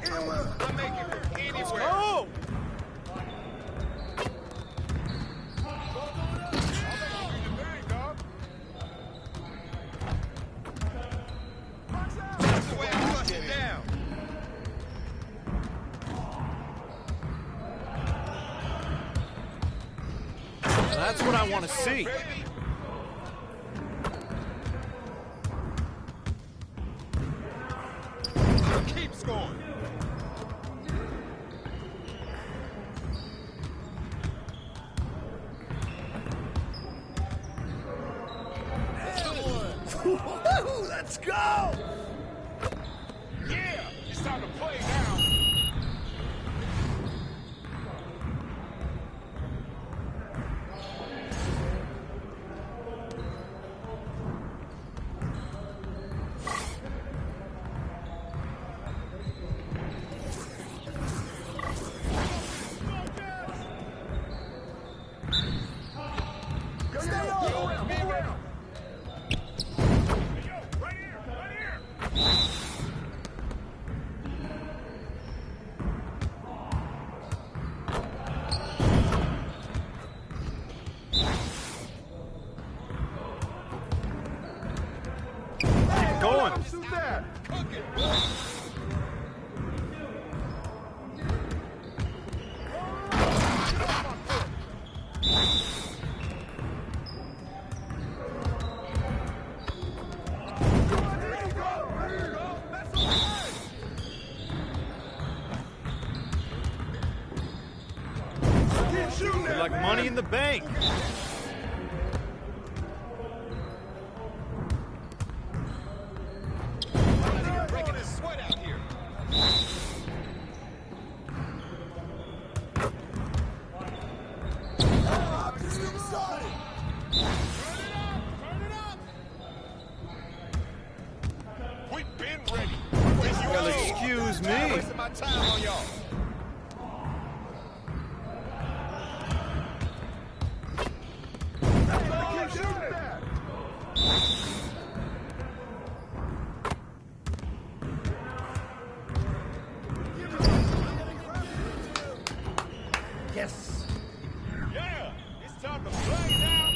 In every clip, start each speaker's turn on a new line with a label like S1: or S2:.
S1: I make it from anywhere.
S2: Oh!
S1: That's the way I bust it down.
S2: That's what I want to see.
S1: Keep scoring.
S3: Let's go!
S1: Yeah, it's time to play now.
S2: Going.
S1: Shoot that. Cook it.
S2: You're like money in the bank.
S1: Breaking his sweat out here. We've been ready.
S2: Well, excuse me.
S1: I'm wasting my time on y'all.
S3: Yes.
S1: Yeah, it's time to play now.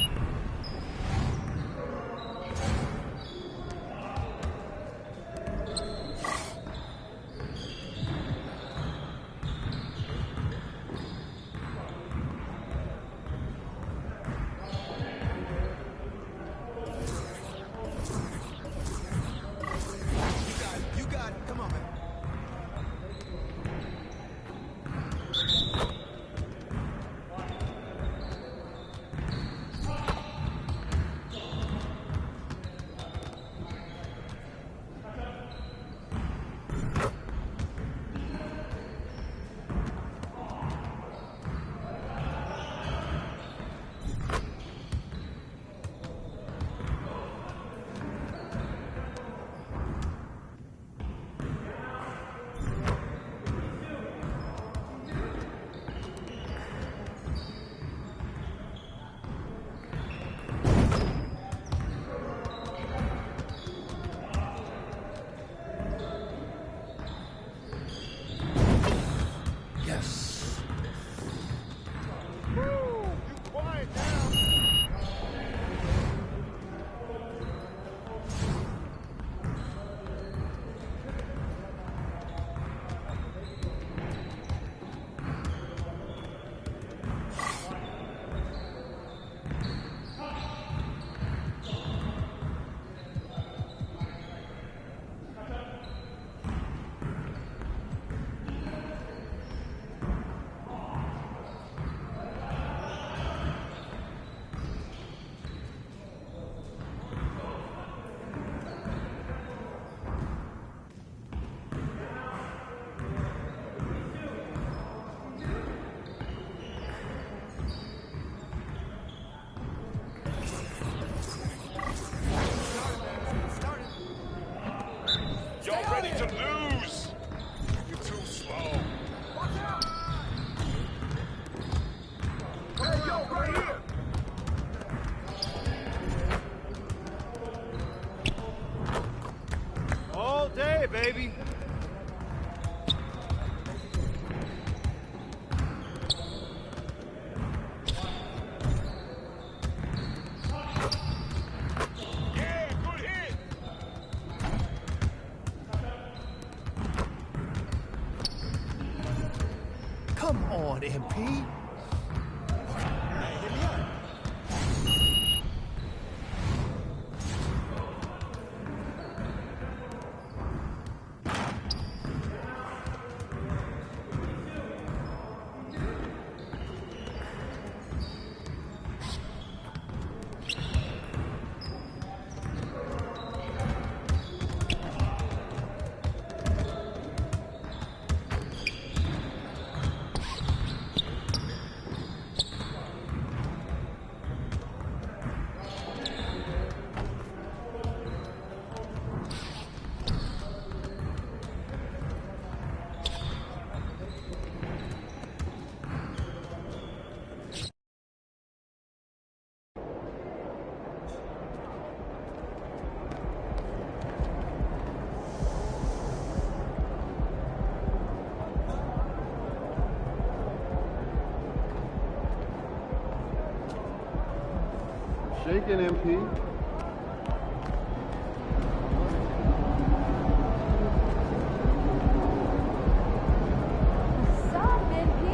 S3: Come on, MP.
S4: Shaking, MP.
S5: Stop, MP.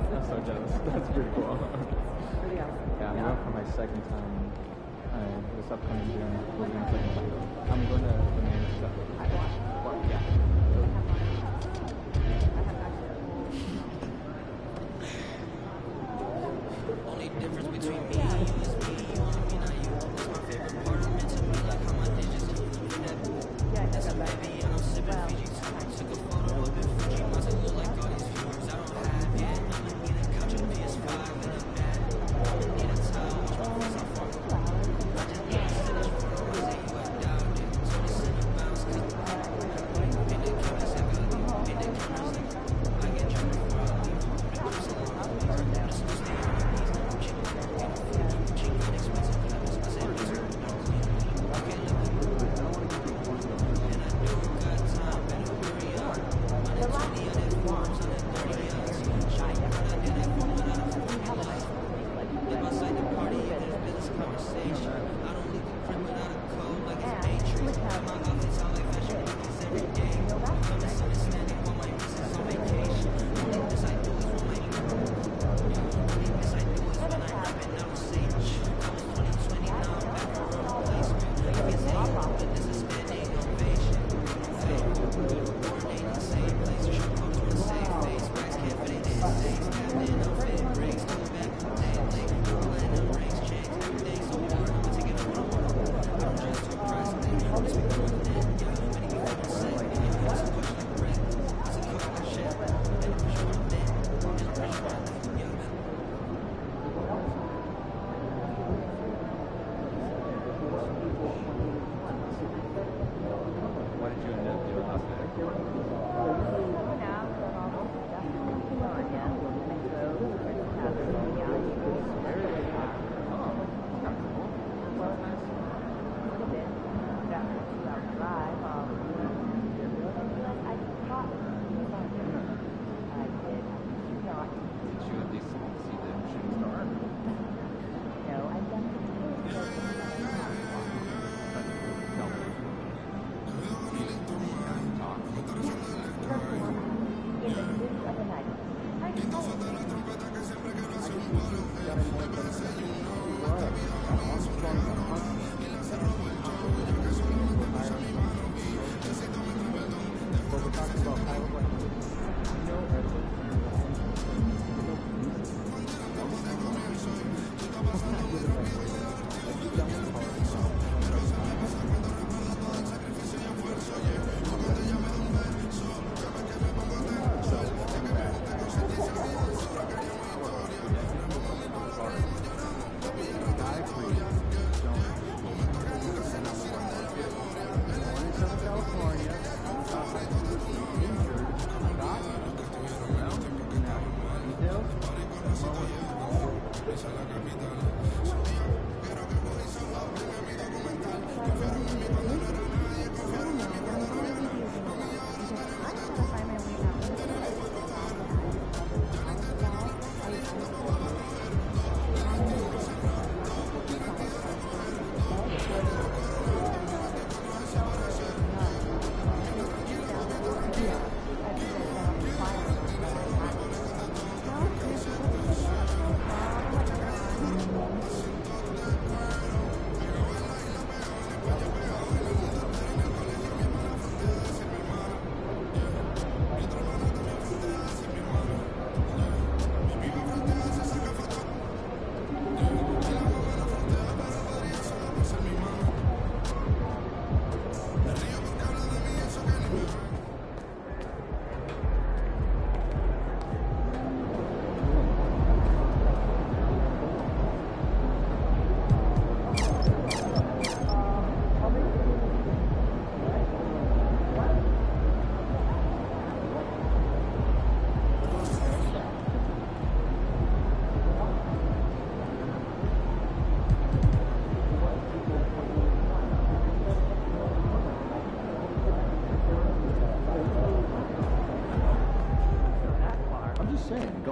S6: I'm so jealous. That's pretty cool. Yeah, I'm going for my second time this upcoming June. I'm going to the main stuff. Well, yeah.
S7: Only difference between me and you is me. You only me, not you. That's my favorite part. I'm meant to be like how my digits keep me that. That's a baby, and I'm sipping Fiji too. Took a photo of it, Fuji. Must look like all these viewers I don't have yet. I'm gonna need a couch, a PS5, and a bed. I'm gonna need a towel, watch my face off on the wall. I just need a finish for the ones that you have doubted. So they send you bounce, cause in the cameras, I gotta leave. In the cameras, I get drunk before I leave. The cruise along, I'm just gonna stay on my knees. I'm cheap and expensive, but I said these are the dogs. I can't live with you. And I don't got time, better hurry up. 120 on that farms, 130 yards. Shawty, I did that for what I feel like. Live outside the party, if there's business conversation. I don't leave the crib without a code like it's Matrix. My outfits out like fashion weekends every day. I'm misunderstanding while my missus on vacation. Only this I do is when my only this I do is when I'm rapping, I don't say that shit. I was 2020, now I'm back for a replacement. You can say you but this is standing ovation. Hey, we were born ain't in the same place. True folks wanna save face. Racks can't fit in days. Captain, I'm fitting breaks. Coming back from day late. Platinum rings, chains, everything's so hard. I'ma take it all on. I don't dress to impress. I'm just with one thing. Yeah, you many be feeling sick. And you ask a question like bread. It's a cook like shit. And I'm pretty sure I'm dead. And I'm pretty sure I'm dead. Yeah.
S6: What did you end up doing last night?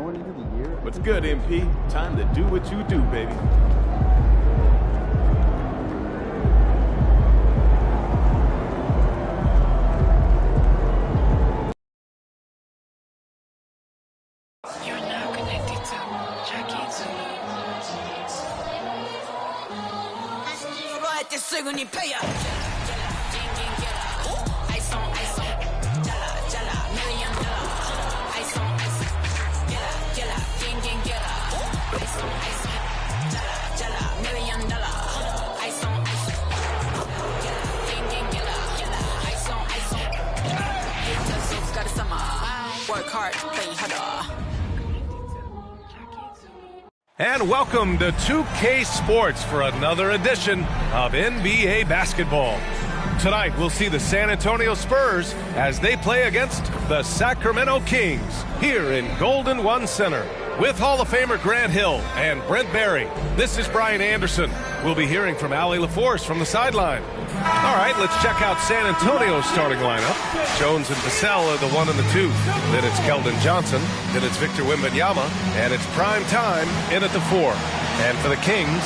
S6: going into the year.
S4: What's good, MP? Time to do what you do, baby.
S5: You're now connected to Jackie Zulu.
S7: 이거 할 때 수근이 패야. Work hard, play harder.
S8: And welcome to 2K Sports for another edition of NBA basketball. Tonight, we'll see the San Antonio Spurs as they play against the Sacramento Kings here in Golden One Center. With Hall of Famer Grant Hill and Brent Barry, this is Brian Anderson. We'll be hearing from Allie LaForce from the sideline. All right, let's check out San Antonio's starting lineup. Jones and Vassell are the 1 and the 2. Then it's Keldon Johnson. Then it's Victor Wembanyama. And it's prime time in at the 4. And for the Kings,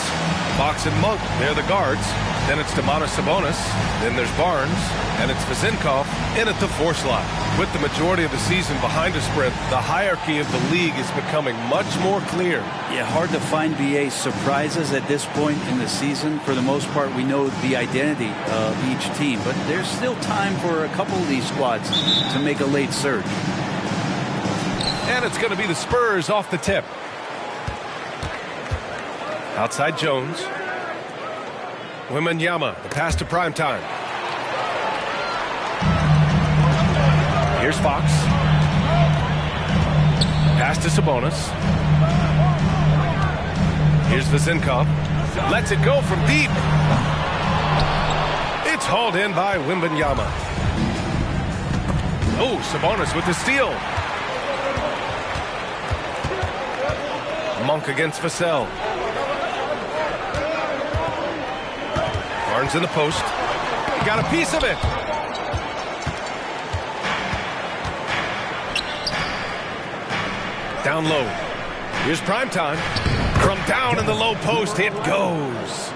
S8: Fox and Monk, they're the guards. Then it's Domantas Sabonis. Then there's Barnes. And it's Vezenkov in at the 4 slot. With the majority of the season behind us, Brent, the hierarchy of the league is becoming much more clear.
S9: Yeah, hard to find BA surprises at this point in the season. For the most part, we know the identity of each team, but there's still time for a couple of these squads to make a late surge.
S8: And it's going to be the Spurs off the tip. Outside Jones. Wembanyama, the pass to primetime. Here's Fox. Pass to Sabonis. Here's Vezenkov. Lets it go from deep. It's hauled in by Wembanyama. Oh, Sabonis with the steal. Monk against Vassell. Barnes in the post. He got a piece of it. Down low. Here's primetime. From down in the low post, it goes.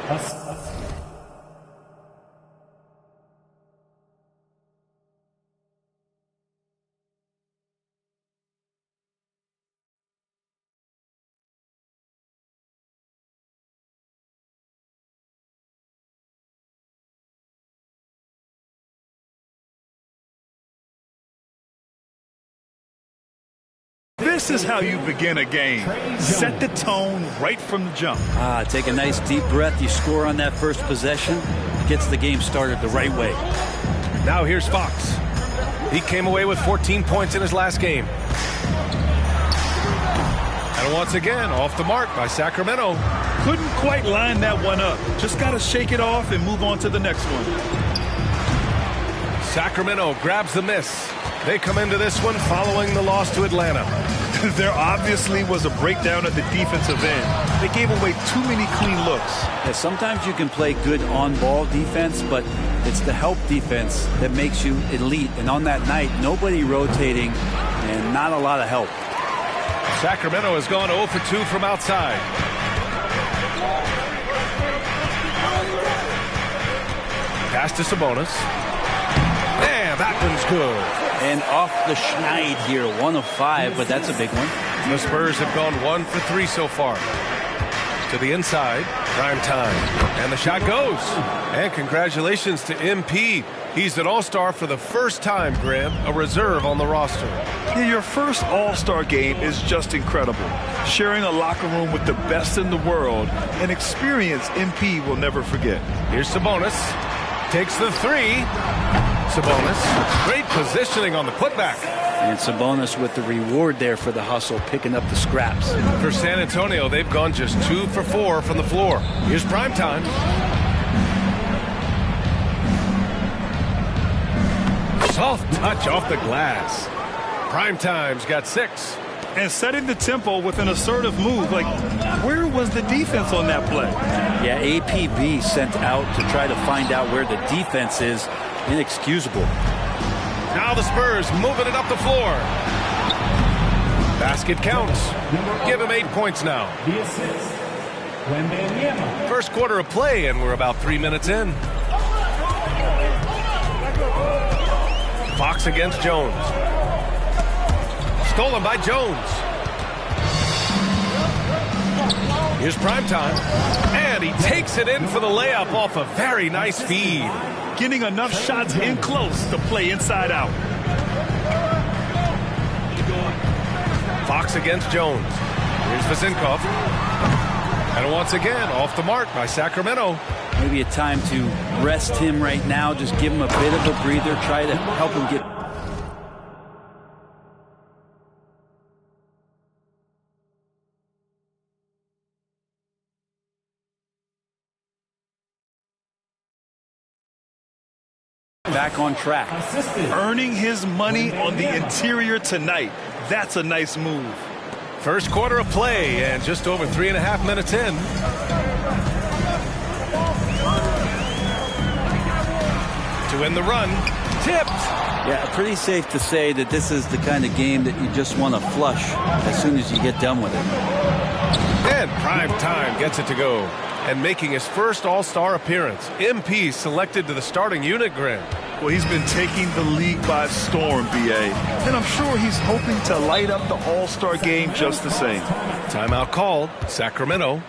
S3: This is how you begin a game. Set the tone right from the jump.
S9: Take a nice deep breath. You score on that first possession. Gets the game started the right way.
S8: Now here's Fox. He came away with 14 points in his last game. And once again, off the mark by Sacramento.
S3: Couldn't quite line that one up. Just got to shake it off and move on to the next one.
S8: Sacramento grabs the miss. They come into this one following the loss to Atlanta.
S3: There obviously was a breakdown at the defensive end. They gave away too many clean looks.
S9: Yeah, sometimes you can play good on-ball defense, but it's the help defense that makes you elite. And on that night, nobody rotating and not a lot of help.
S8: Sacramento has gone 0 for 2 from outside. Pass to Sabonis. Yeah, that one's good.
S9: And off the schneid here, 1 of 5, but that's a big one.
S8: The Spurs have gone 1 for 3 so far. To the inside, prime time. And the shot goes. And congratulations to MP. He's an all-star for the first time, Graham, a reserve on the roster.
S3: Yeah, your first all-star game is just incredible. Sharing a locker room with the best in the world, an experience MP will never forget.
S8: Here's Sabonis. Takes the 3. Sabonis, great positioning on the putback.
S9: And Sabonis with the reward there for the hustle, picking up the scraps.
S8: For San Antonio, they've gone just 2 for 4 from the floor. Here's primetime. Soft touch off the glass. Primetime's got 6.
S3: And setting the tempo with an assertive move. Like, where was the defense on that play?
S9: Yeah, APB sent out to try to find out where the defense is. Inexcusable.
S8: Now the Spurs moving it up the floor. Basket counts. Give him 8 points now. First quarter of play, and we're about 3 minutes in. Fox against Jones. Stolen by Jones. Here's Primetime. And he takes it in for the layup off a very nice feed.
S3: Getting enough shots in close to play inside out.
S8: Fox against Jones. Here's Vezinkov. And once again, off the mark by Sacramento.
S9: Maybe a time to rest him right now. Just give him a bit of a breather. Try to help him get... back on track.
S3: Earning his money on the interior tonight. That's a nice move.
S8: First quarter of play, and just over 3.5 minutes in. To win the run, tipped.
S9: Yeah, pretty safe to say that this is the kind of game that you just want to flush as soon as you get done with it.
S8: And Primetime gets it to go. And making his first All-Star appearance, MP selected to the starting unit, Grant.
S3: Well, he's been taking the league by storm, BA. And I'm sure he's hoping to light up the All-Star game just the same.
S8: Timeout called, Sacramento.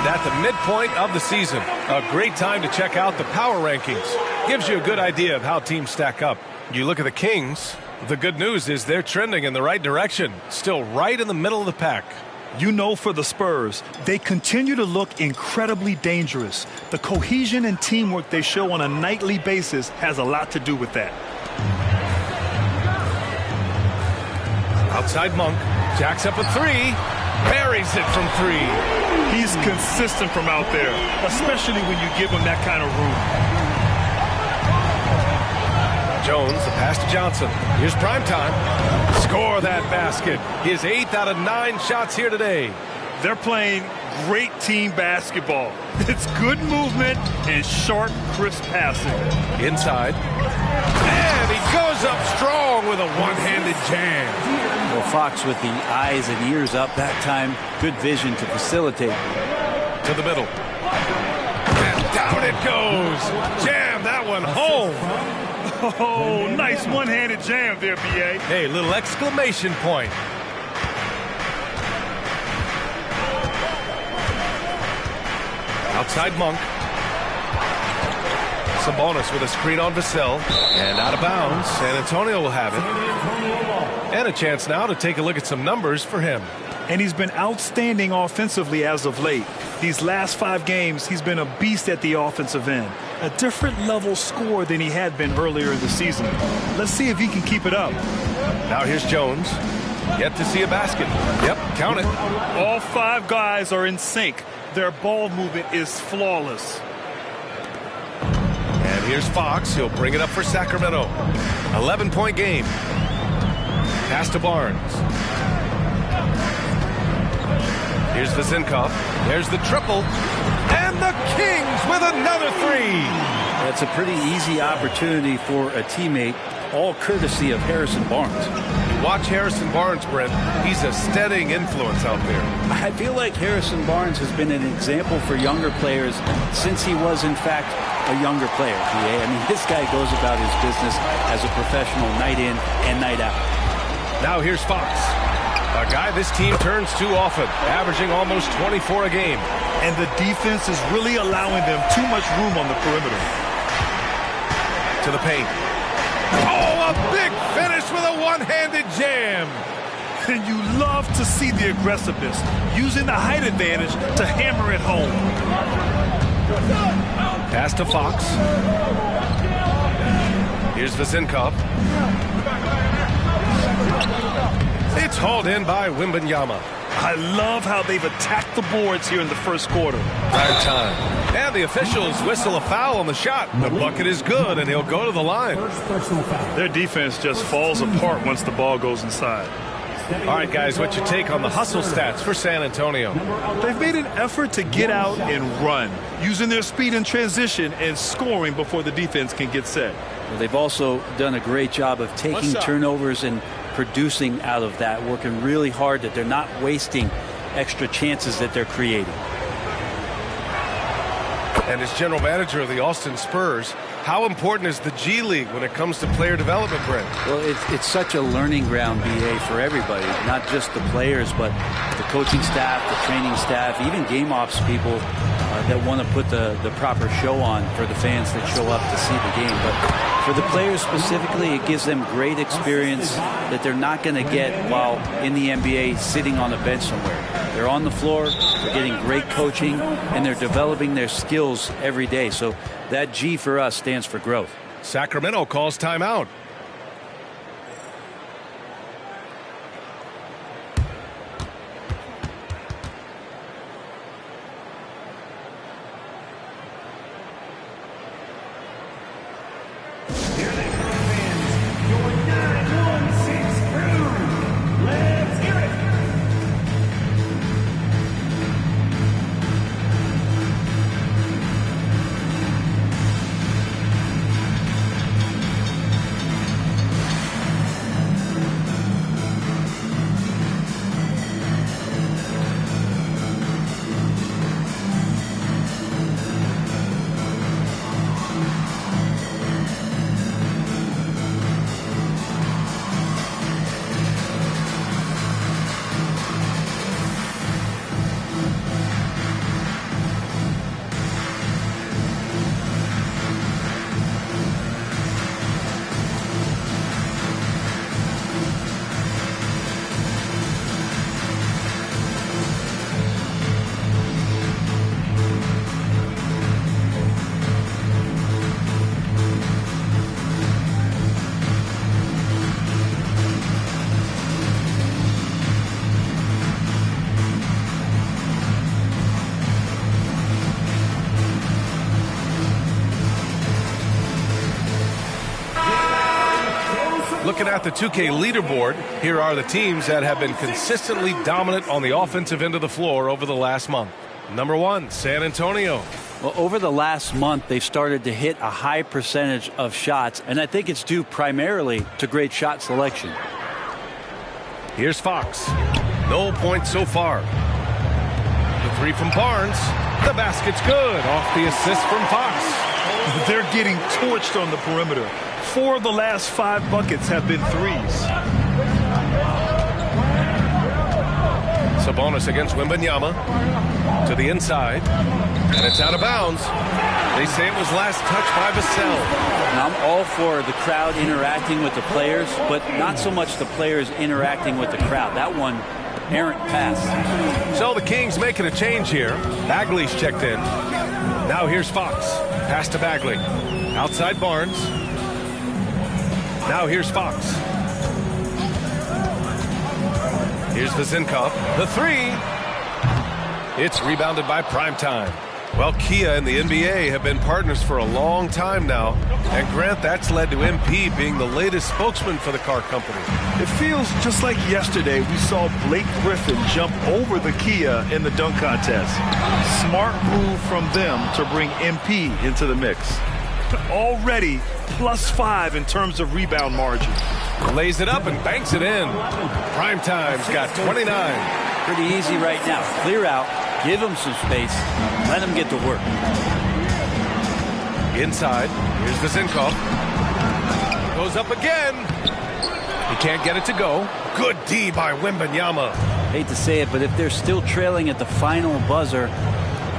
S8: At the midpoint of the season, a great time to check out the power rankings. Gives you a good idea of how teams stack up. You look at the Kings, the good news is they're trending in the right direction, still right in the middle of the pack.
S3: You know, for the Spurs, they continue to look incredibly dangerous. The cohesion and teamwork they show on a nightly basis has a lot to do with that.
S8: Outside Monk, jacks up a three, buries it from three.
S3: He's consistent from out there, especially when you give him that kind of room.
S8: Jones, the pass to Johnson. Here's Primetime. Score that basket. His 8th out of 9 shots here today.
S3: They're playing great team basketball. It's good movement and sharp, crisp passing.
S8: Inside. And he goes up strong with a one-handed jam.
S9: Well, Fox with the eyes and ears up that time. Good vision to facilitate.
S8: To the middle. And down it goes. Jam that one home.
S3: Oh, nice one-handed jam there, B.A.
S8: Hey, little exclamation point. Outside Monk. Sabonis with a screen on Vassell. And out of bounds. San Antonio will have it. And a chance now to take a look at some numbers for him.
S3: And he's been outstanding offensively as of late. These last 5 games, he's been a beast at the offensive end. A different level score than he had been earlier in the season. Let's see if he can keep it up.
S8: Now here's Jones. Yet to see a basket. Yep, count it.
S3: All 5 guys are in sync. Their ball movement is flawless.
S8: And here's Fox. He'll bring it up for Sacramento. 11-point game. Pass to Barnes. Here's Vezinkov. There's the triple. And the Kings with another 3.
S9: That's a pretty easy opportunity for a teammate, all courtesy of Harrison Barnes.
S8: Watch Harrison Barnes, Brent. He's a steadying influence out there.
S9: I feel like Harrison Barnes has been an example for younger players since he was, in fact, a younger player. I mean, this guy goes about his business as a professional night in and night out.
S8: Now here's Fox. A guy this team turns to often, averaging almost 24 a game.
S3: And the defense is really allowing them too much room on the perimeter.
S8: To the paint. Oh, a big finish with a one-handed jam.
S3: And you love to see the aggressiveness, using the height advantage to hammer it home.
S8: Pass to Fox. Here's Vezinkov. It's hauled in by Wembanyama.
S3: I love how they've attacked the boards here in the first quarter.
S8: Right time. And the officials whistle a foul on the shot. The bucket is good, and he'll go to the line.
S3: Their defense just falls apart once the ball goes inside.
S8: All right, guys, what's your take on the hustle stats for San Antonio?
S3: They've made an effort to get out and run, using their speed in transition and scoring before the defense can get set.
S9: Well, they've also done a great job of taking turnovers and producing out of that, working really hard that they're not wasting extra chances that they're creating.
S8: And as general manager of the Austin Spurs, how important is the G League when it comes to player development, Brent?
S9: Well, it's such a learning ground, BA, for everybody, not just the players, but the coaching staff, the training staff, even game ops people that want to put the proper show on for the fans that show up to see the game. But for the players specifically, it gives them great experience that they're not going to get while in the NBA sitting on a bench somewhere. They're on the floor, they're getting great coaching, and they're developing their skills every day. So that G for us stands for growth.
S8: Sacramento calls timeout. Looking at the 2K leaderboard, here are the teams that have been consistently dominant on the offensive end of the floor over the last month. Number 1, San Antonio.
S9: Well, over the last month, they've started to hit a high percentage of shots, and I think it's due primarily to great shot selection.
S8: Here's Fox. No points so far. The three from Barnes. The basket's good off the assist from Fox.
S3: They're getting torched on the perimeter. 4 of the last 5 buckets have been threes.
S8: Sabonis against Wembanyama. To the inside. And it's out of bounds. They say it was last touched by Vassell.
S9: Now, I'm all for the crowd interacting with the players, but not so much the players interacting with the crowd. That one, errant pass.
S8: So the Kings making a change here. Bagley's checked in. Now here's Fox. Pass to Bagley. Outside Barnes. Now here's Fox. Here's Vezinkov. The three. It's rebounded by Primetime. Well, Kia and the NBA have been partners for a long time now. And Grant, that's led to MP being the latest spokesman for the car company.
S3: It feels just like yesterday we saw Blake Griffin jump over the Kia in the dunk contest. Smart move from them to bring MP into the mix. Already +5 in terms of rebound margin.
S8: Lays it up and banks it in. Primetime's got 29.
S9: Pretty easy right now. Clear out, give them some space, let them get to work.
S8: Inside, here's Vezinkov. Goes up again. He can't get it to go. Good D by Wembanyama.
S9: Hate to say it, but if they're still trailing at the final buzzer,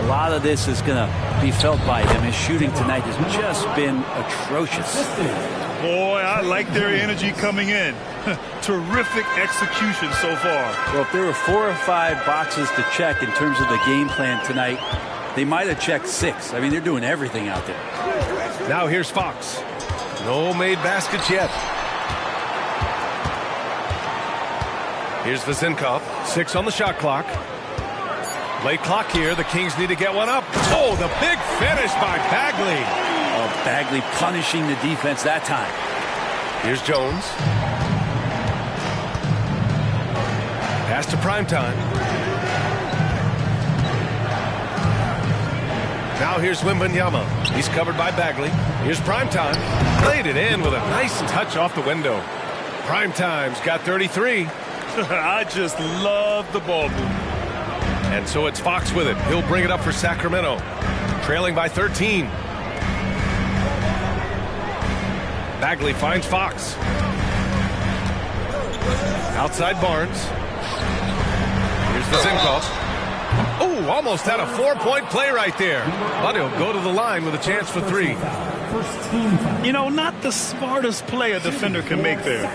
S9: a lot of this is going to be felt by them. His shooting tonight has just been atrocious.
S3: Boy, I like their energy coming in. Terrific execution so far.
S9: Well, if there were 4 or 5 boxes to check in terms of the game plan tonight, they might have checked 6. I mean, they're doing everything out there.
S8: Now here's Fox. No made baskets yet. Here's Vezinkov, 6 on the shot clock. Late clock here. The Kings need to get one up. Oh, the big finish by Bagley.
S9: Oh, Bagley punishing the defense that time.
S8: Here's Jones. Pass to Primetime. Now here's Wembanyama. He's covered by Bagley. Here's Primetime. Laid it in with a nice touch off the window. Primetime's got 33.
S3: I just love the ball movement.
S8: And so it's Fox with it. He'll bring it up for Sacramento. Trailing by 13. Bagley finds Fox. Outside Barnes. Here's Vezinkov. Oh, almost had a 4-point play right there. But he'll go to the line with a chance for 3.
S3: You know, not the smartest play a defender can make there.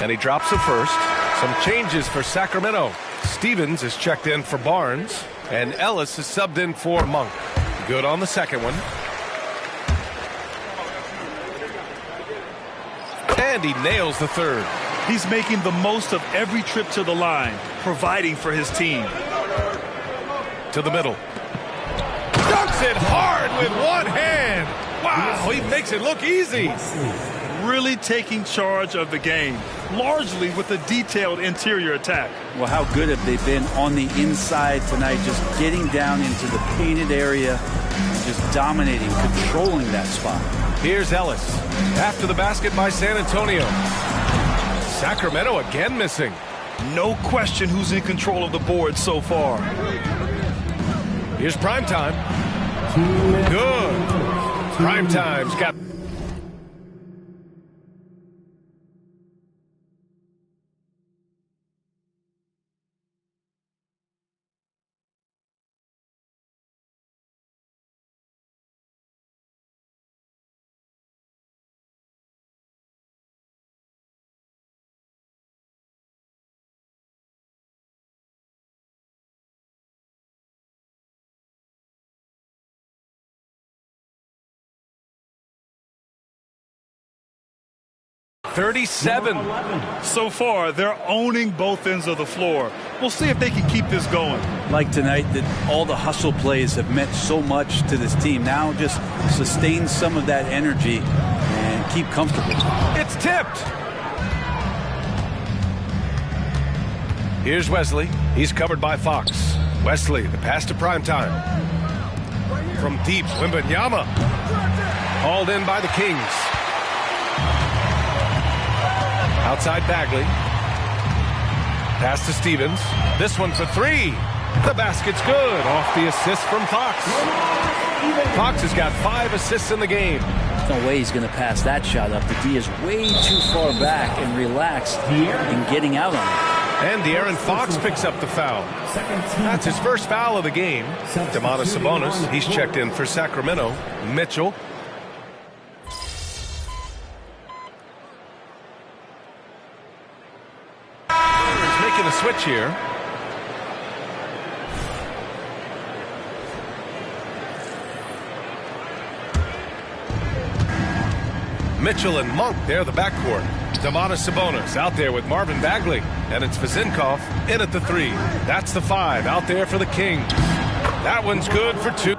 S8: And he drops it first. Some changes for Sacramento. Stevens is checked in for Barnes, and Ellis is subbed in for Monk. Good on the second one. And he nails the third.
S3: He's making the most of every trip to the line, providing for his team.
S8: To the middle. Dunks it hard with one hand. Wow, he makes it look easy.
S3: Really taking charge of the game, largely with a detailed interior attack.
S9: Well, how good have they been on the inside tonight, just getting down into the painted area, just dominating, controlling that spot.
S8: Here's Ellis. After the basket by San Antonio. Sacramento again missing.
S3: No question who's in control of the board so far.
S8: Here's Primetime. Good. Primetime's got... .37.
S3: So far, they're owning both ends of the floor. We'll see if they can keep this going.
S9: Like tonight, that all the hustle plays have meant so much to this team. Now just sustain some of that energy and keep comfortable.
S8: It's tipped. Here's Wesley. He's covered by Fox. Wesley, the pass to Primetime. From deep, Wembanyama. Hauled in by the Kings. Outside Bagley. Pass to Stevens. This one for 3. The basket's good. Off the assist from Fox. Fox has got 5 assists in the game.
S9: There's no way he's going to pass that shot up. The D is way too far back and relaxed in getting out on it.
S8: And De'Aaron Fox picks up the foul. That's his first foul of the game. Domantas Sabonis, he's checked in for Sacramento. Mitchell. Making a switch here. Mitchell and Monk, they're the backcourt. Domantas Sabonis out there with Marvin Bagley. And it's Vezinkov in at the 3. That's the 5 out there for the Kings. That one's good for 2.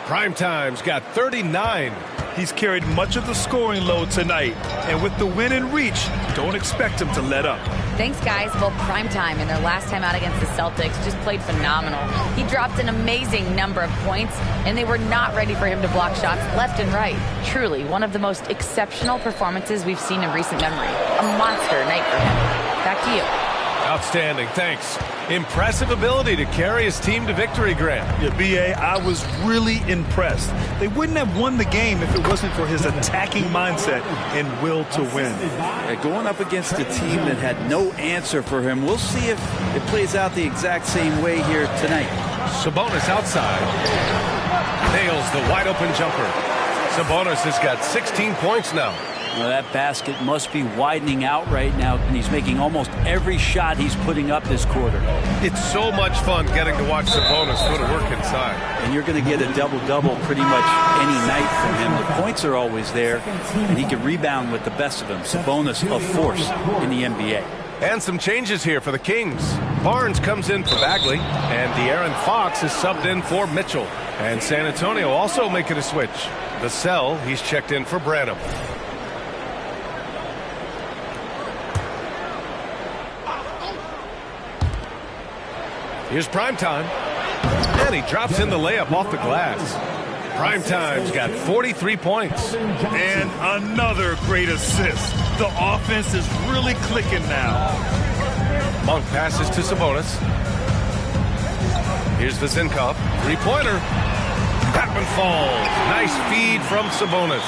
S8: Primetime's got 39.
S3: He's carried much of the scoring load tonight, and with the win in reach, don't expect him to let up.
S10: Thanks, guys. Well, Primetime in their last time out against the Celtics just played phenomenal. He dropped an amazing number of points, and they were not ready for him to block shots left and right. Truly, one of the most exceptional performances we've seen in recent memory. A monster night for him. Back to you.
S8: Outstanding, thanks. Impressive ability to carry his team to victory, Grant.
S3: Yeah, B.A., I was really impressed. They wouldn't have won the game if it wasn't for his attacking mindset and will to win.
S9: Yeah, going up against a team that had no answer for him, we'll see if it plays out the exact same way here tonight.
S8: Sabonis outside. Nails the wide open jumper. Sabonis has got 16 points now.
S9: Well, that basket must be widening out right now, and he's making almost every shot he's putting up this quarter.
S8: It's so much fun getting to watch Sabonis go to work inside.
S9: And you're going to get a double-double pretty much any night from him. The points are always there, and he can rebound with the best of them. Sabonis, a force in the NBA.
S8: And some changes here for the Kings. Barnes comes in for Bagley, and De'Aaron Fox is subbed in for Mitchell. And San Antonio also making a switch. Vassell, he's checked in for Branham. Here's Primetime, and he drops in the layup off the glass. Primetime's got 43 points.
S3: And another great assist. The offense is really clicking now.
S8: Monk passes to Sabonis. Here's Vezenkov, three-pointer. That one falls. Nice feed from Sabonis.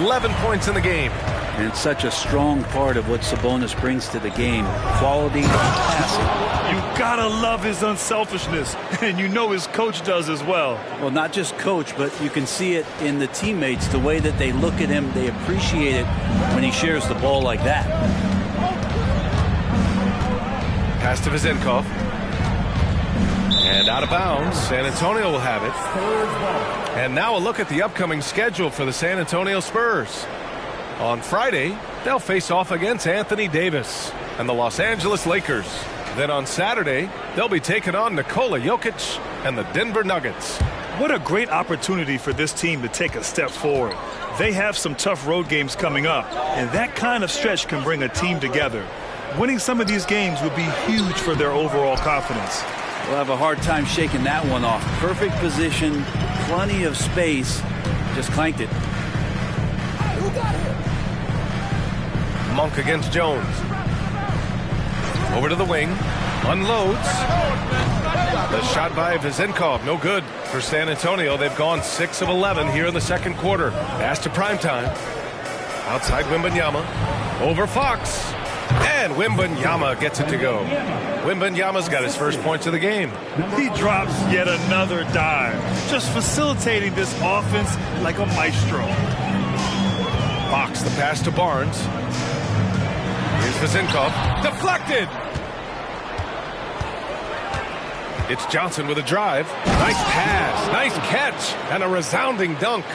S8: 11 points in the game.
S9: And it's such a strong part of what Sabonis brings to the game. Quality passing.
S3: You gotta love his unselfishness, and you know his coach does as well.
S9: Well, not just coach, but you can see it in the teammates, the way that they look at him. They appreciate it when he shares the ball like that.
S8: Pass to Vezenkov. And out of bounds. San Antonio will have it. And now a look at the upcoming schedule for the San Antonio Spurs. On Friday, they'll face off against Anthony Davis and the Los Angeles Lakers. Then on Saturday, they'll be taking on Nikola Jokic and the Denver Nuggets.
S3: What a great opportunity for this team to take a step forward. They have some tough road games coming up, and that kind of stretch can bring a team together. Winning some of these games would be huge for their overall confidence.
S9: We'll have a hard time shaking that one off. Perfect position, plenty of space, just clanked it.
S8: Monk against Jones. Over to the wing. Unloads. The shot by Vezenkov, no good. For San Antonio, they've gone 6 of 11 here in the second quarter. Pass to Primetime. Outside Wembanyama. Over Fox. And Wembanyama gets it to go. Wembanyama's got his first points of the game.
S3: He drops yet another dive, just facilitating this offense like a maestro.
S8: Fox, the pass to Barnes. Here's Vezenkov. Deflected! It's Johnson with a drive. Nice pass, nice catch, and a resounding dunk.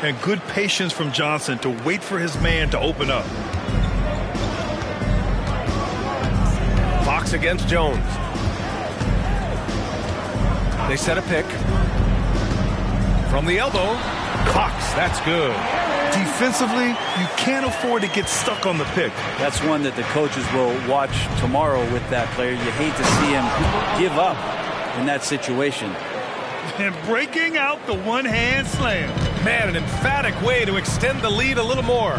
S3: And good patience from Johnson to wait for his man to open up.
S8: Fox against Jones. They set a pick. From the elbow, Fox, that's good.
S3: Defensively, you can't afford to get stuck on the pick.
S9: That's one that the coaches will watch tomorrow with that player. You hate to see him give up in that situation.
S3: And breaking out the one-hand slam.
S8: Man, an emphatic way to extend the lead a little more.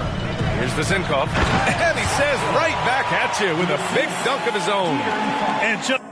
S8: Here's Vezenkov, and he says right back at you with a big dunk of his own.
S3: And just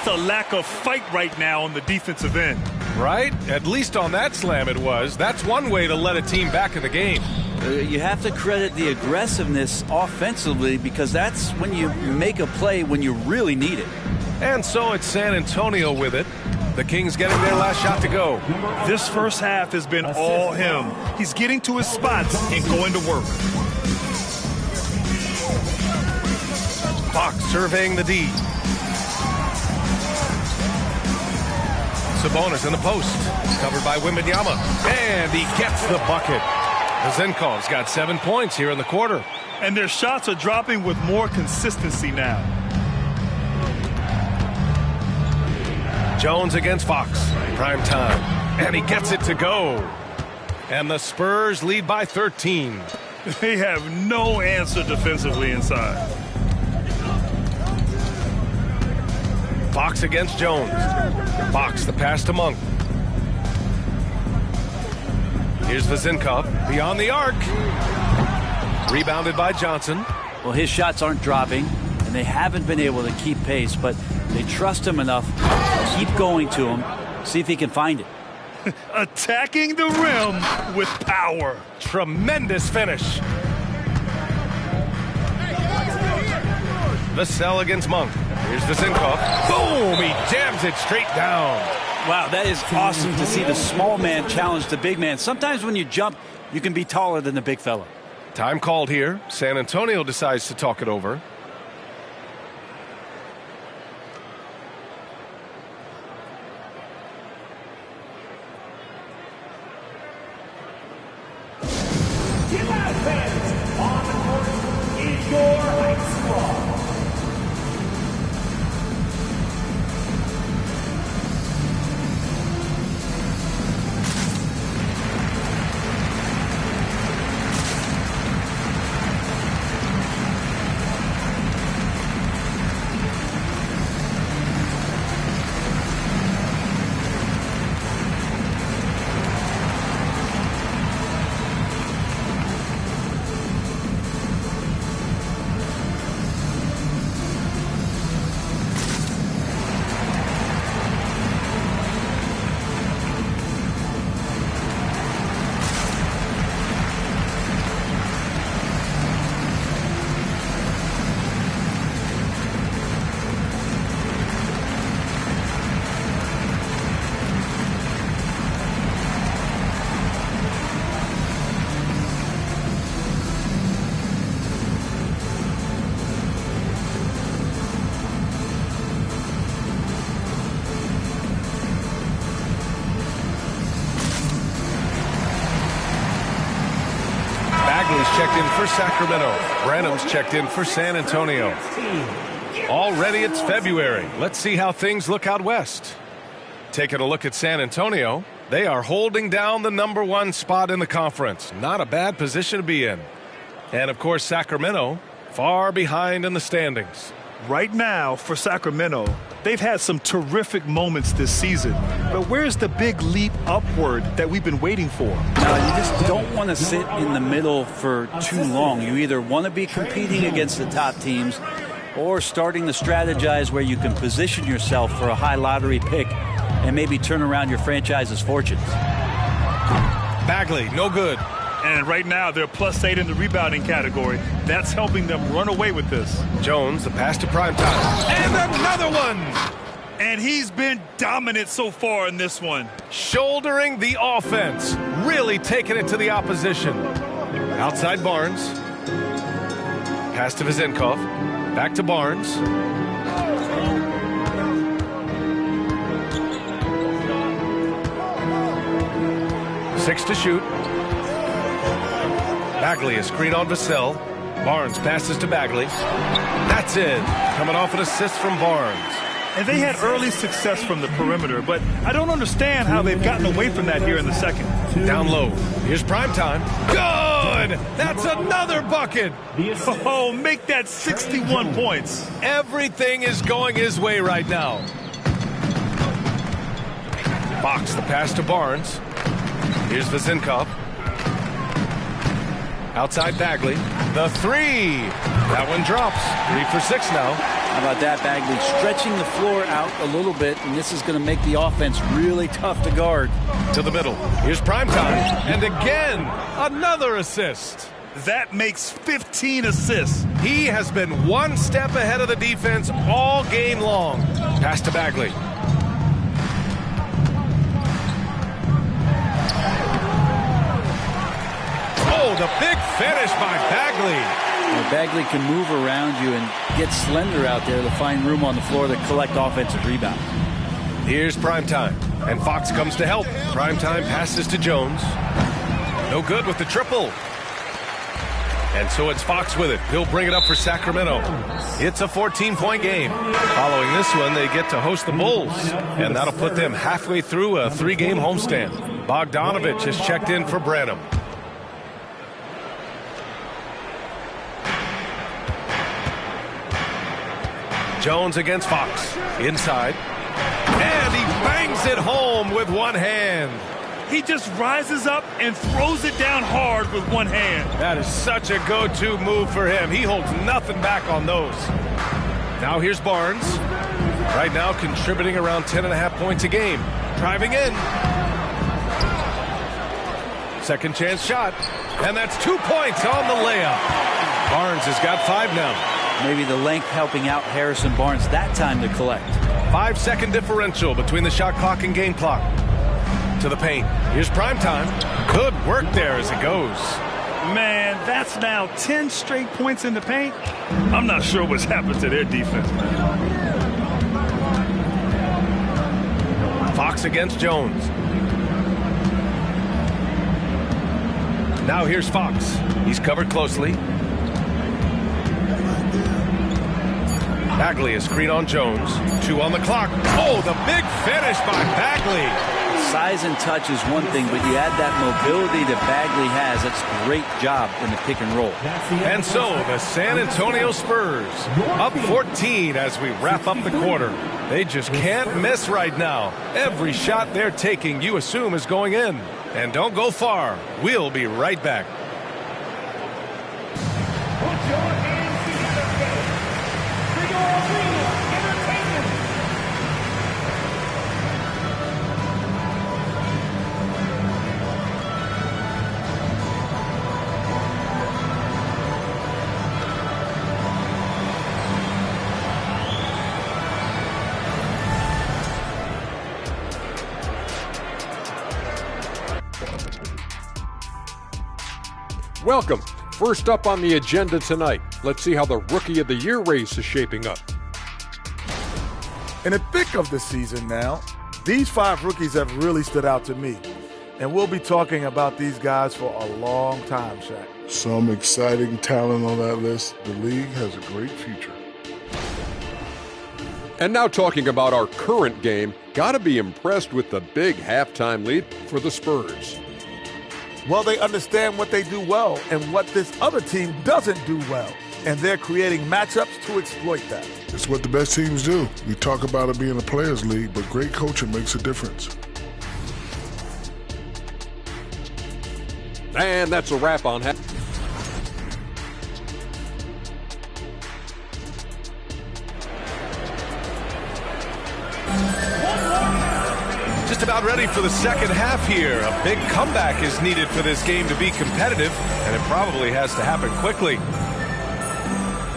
S3: just a lack of fight right now on the defensive end.
S8: Right? At least on that slam it was. That's one way to let a team back in the game.
S9: You have to credit the aggressiveness offensively, because that's when you make a play when you really need it.
S8: And so it's San Antonio with it. The Kings getting their last shot to go.
S3: This first half has been all him. He's getting to his spots and going to work.
S8: Fox surveying the D. Sabonis in the post. Covered by Wembanyama. And he gets the bucket. Vezinkov's got 7 points here in the quarter.
S3: And their shots are dropping with more consistency now.
S8: Jones against Fox. Prime time. And he gets it to go. And the Spurs lead by 13.
S3: They have no answer defensively inside.
S8: Fox against Jones. Fox, the pass to Monk. Here's Vezinkov beyond the arc. Rebounded by Johnson.
S9: Well, his shots aren't dropping, and they haven't been able to keep pace, but they trust him enough to keep going to him, see if he can find it.
S3: Attacking the rim with power.
S8: Tremendous finish. Vassell against Monk. Here's Vezinkov. Boom! He jams it straight down.
S9: Wow, that is awesome to see the small man challenge the big man. Sometimes when you jump, you can be taller than the big fella.
S8: Time called here. San Antonio decides to talk it over.
S11: On the court is your high squad.
S8: Checked in for Sacramento. Branham's checked in for San Antonio. Already it's February. Let's see how things look out west. Taking a look at San Antonio, they are holding down the #1 spot in the conference. Not a bad position to be in. And of course, Sacramento, far behind in the standings.
S3: Right now, for Sacramento, they've had some terrific moments this season. But where's the big leap upward that we've been waiting for?
S9: Now, you just don't want to sit in the middle for too long. You either want to be competing against the top teams or starting to strategize where you can position yourself for a high lottery pick and maybe turn around your franchise's fortunes.
S8: Bagley, no good.
S3: And right now, they're +8 in the rebounding category. That's helping them run away with this.
S8: Jones, the pass to Primetime. And another one!
S3: And he's been dominant so far in this one.
S8: Shouldering the offense. Really taking it to the opposition. Outside Barnes. Pass to Vezinkov. Back to Barnes. Six to shoot. Bagley, a screen on Vassell. Barnes passes to Bagley. That's it. Coming off an assist from Barnes.
S3: And they had early success from the perimeter, but I don't understand how they've gotten away from that here in the second.
S8: Down low. Here's Primetime. Good! That's another bucket!
S3: Oh, make that 61 points.
S8: Everything is going his way right now. Fox, the pass to Barnes. Here's Vezinkov. Outside Bagley. The three. That one drops. 3 for 6 now.
S9: How about that, Bagley? Stretching the floor out a little bit, and this is going to make the offense really tough to guard.
S8: To the middle. Here's Primetime. And again, another assist.
S3: That makes 15 assists.
S8: He has been one step ahead of the defense all game long. Pass to Bagley. Oh, the big finish by Bagley.
S9: Bagley can move around you and get slender out there to find room on the floor to collect offensive rebounds.
S8: Here's Primetime, and Fox comes to help. Primetime passes to Jones. No good with the triple. And so it's Fox with it. He'll bring it up for Sacramento. It's a 14-point game. Following this one, they get to host the Bulls, and that'll put them halfway through a 3-game homestand. Bogdanovich has checked in for Branham. Jones against Fox. Inside. And he bangs it home with one hand.
S3: He just rises up and throws it down hard with one hand.
S8: That is such a go-to move for him. He holds nothing back on those. Now here's Barnes. Right now contributing around 10.5 points a game. Driving in. Second chance shot. And that's 2 points on the layup. Barnes has got 5 now.
S9: Maybe the length helping out Harrison Barnes that time to collect.
S8: 5-second differential between the shot clock and game clock. To the paint. Here's Primetime. Good work there as it goes.
S3: Man, that's now 10 straight points in the paint. I'm not sure what's happened to their defense.
S8: Fox against Jones. Now here's Fox. He's covered closely. Bagley is screen on Jones. 2 on the clock. Oh, the big finish by Bagley.
S9: Size and touch is one thing, but you add that mobility that Bagley has. That's a great job in the pick and roll.
S8: And so the San Antonio Spurs up 14 as we wrap up the quarter. They just can't miss right now. Every shot they're taking, you assume, is going in. And don't go far. We'll be right back.
S12: Welcome. First up on the agenda tonight, let's see how the Rookie of the Year race is shaping up.
S13: In the thick of the season now, these 5 rookies have really stood out to me. And we'll be talking about these guys for a long time, Shaq.
S14: Some exciting talent on that list. The league has a great future.
S12: And now talking about our current game, gotta be impressed with the big halftime lead for the Spurs.
S13: Well, they understand what they do well and what this other team doesn't do well. And they're creating matchups to exploit that.
S14: It's what the best teams do. We talk about it being a players' league, but great coaching makes a difference.
S12: And that's a wrap on
S8: Just about ready for the second half here. A big comeback is needed for this game to be competitive, and it probably has to happen quickly.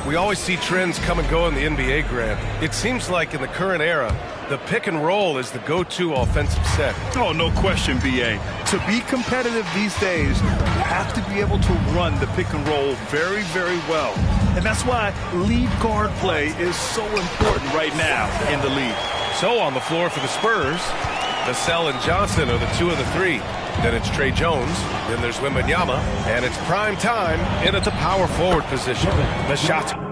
S8: We always see trends come and go in the NBA, Grant. It seems like in the current era, the pick and roll is the go-to offensive set.
S3: Oh, no question, B.A. To be competitive these days, you have to be able to run the pick and roll very, very well. And that's why lead guard play is so important right now in the league.
S8: So on the floor for the Spurs, Vassell and Johnson are the 2 and the 3. Then it's Trey Jones. Then there's Wembanyama. And it's Primetime in at the power forward position. The shot.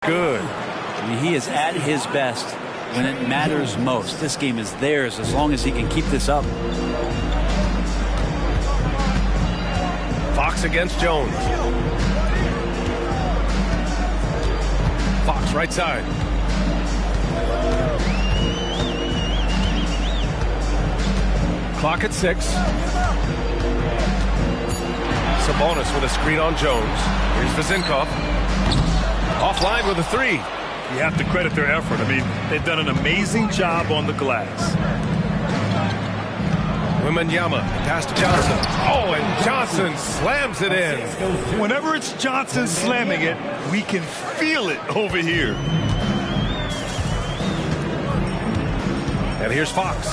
S8: good.
S9: I mean, he is at his best when it matters most. This game is theirs as long as he can keep this up.
S8: Fox against Jones. Fox right side. Clock at 6. Sabonis with a screen on Jones. Here's Vezenkov. Offline with a 3.
S3: You have to credit their effort. I mean, they've done an amazing job on the glass.
S8: Wembanyama, pass to Johnson. Oh, and Johnson slams it in.
S3: Whenever it's Johnson slamming it, we can feel it over here.
S8: And here's Fox.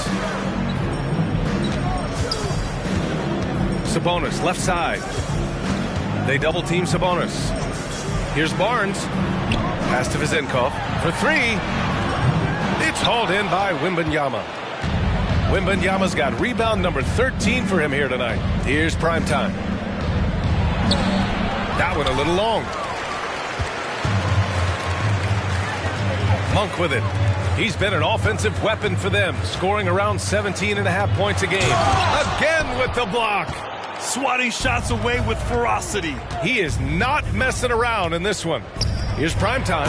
S8: Sabonis, left side. They double team Sabonis. Here's Barnes. Pass to Vezenkov for 3. It's hauled in by Wembanyama. Wembanyama's got rebound number 13 for him here tonight. Here's Primetime. That one a little long. Monk with it. He's been an offensive weapon for them, scoring around 17.5 points a game. Again with the block.
S3: Swatting shots away with ferocity.
S8: He is not messing around in this one. Here's Primetime.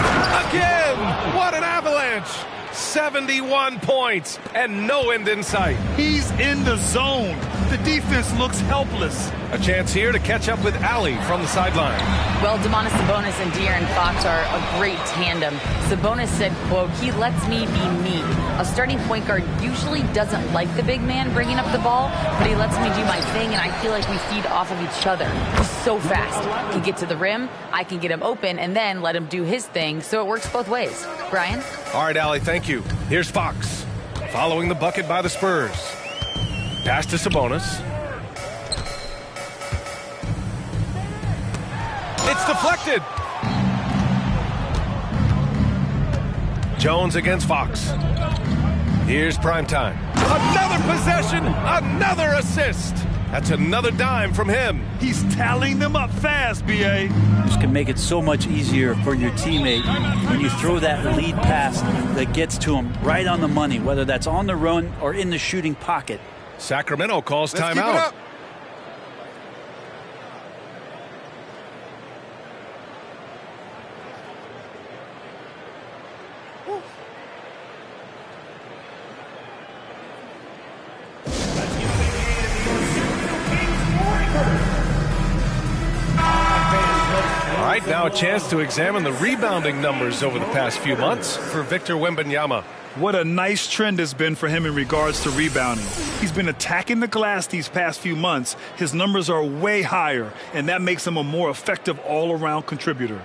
S8: Again! What an avalanche! 71 points and no end in sight.
S3: He's in the zone. The defense looks helpless.
S8: A chance here to catch up with Allie from the sideline.
S10: Well, Domantas Sabonis and De'Aaron Fox are a great tandem. Sabonis said, quote, "He lets me be me." A starting point guard usually doesn't like the big man bringing up the ball, but he lets me do my thing, and I feel like we feed off of each other. He's so fast. He can get to the rim, I can get him open, and then let him do his thing, so it works both ways. Brian?
S8: All right, Allie, thank you. Here's Fox, following the bucket by the Spurs. Pass to Sabonis. It's deflected. Jones against Fox. Here's Primetime. Another possession, another assist. That's another dime from him.
S3: He's tallying them up fast, B.A.
S9: This can make it so much easier for your teammate when you throw that lead pass that gets to him right on the money, whether that's on the run or in the shooting pocket.
S8: Sacramento calls
S1: Let's
S8: timeout.
S1: keep it up.
S8: All right, now a chance to examine the rebounding numbers over the past few months for Victor Wembanyama.
S3: What a nice trend has been for him in regards to rebounding. He's been attacking the glass these past few months. His numbers are way higher, and that makes him a more effective all-around contributor.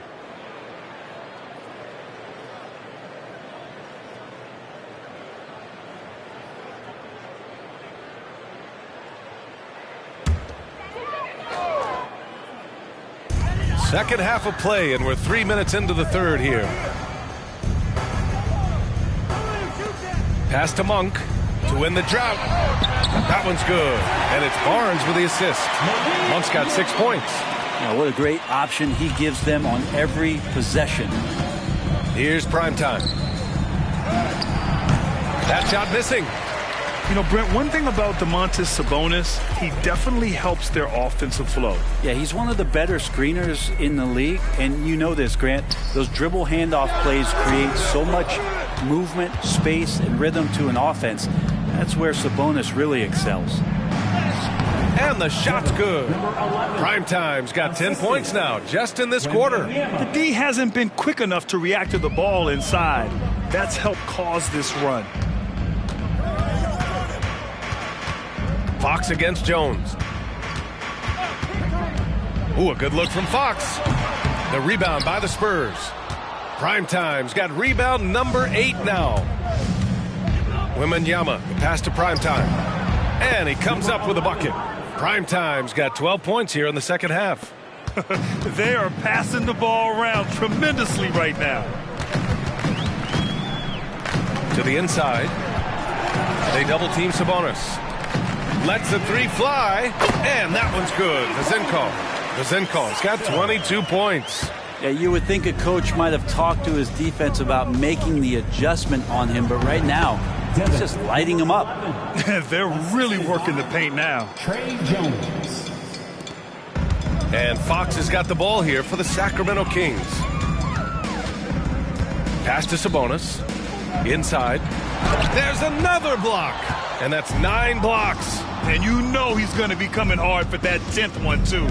S8: Second half of play, and we're 3 minutes into the third here. Pass to Monk to win the drought. That one's good. And it's Barnes with the assist. Monk's got 6 points.
S9: Now, what a great option he gives them on every possession.
S8: Here's Primetime. That shot missing.
S3: You know, Brent, one thing about Domantas Sabonis, he definitely helps their offensive flow.
S9: Yeah, he's one of the better screeners in the league, and you know this, Grant. Those dribble handoff plays create so much movement, space, and rhythm to an offense. That's where Sabonis really excels.
S8: And the shot's good. Primetime's got 10 points now, just in this quarter.
S3: The D hasn't been quick enough to react to the ball inside. That's helped cause this run.
S8: Fox against Jones. Ooh, a good look from Fox. The rebound by the Spurs. Primetime's got rebound number 8 now. Wembanyama, the pass to Primetime. And he comes up with a bucket. Primetime's got 12 points here in the second half.
S3: They are passing the ball around tremendously right now.
S8: To the inside. They double team Sabonis. Lets the 3 fly, and that one's good. Vezenkov's got 22 points.
S9: Yeah, you would think a coach might have talked to his defense about making the adjustment on him, but right now, he's just lighting him up.
S3: They're really working the paint now.
S11: Trey Jones.
S8: And Fox has got the ball here for the Sacramento Kings. Pass to Sabonis. Inside. There's another block. And that's 9 blocks.
S3: And you know he's going to be coming hard for that 10th one, too.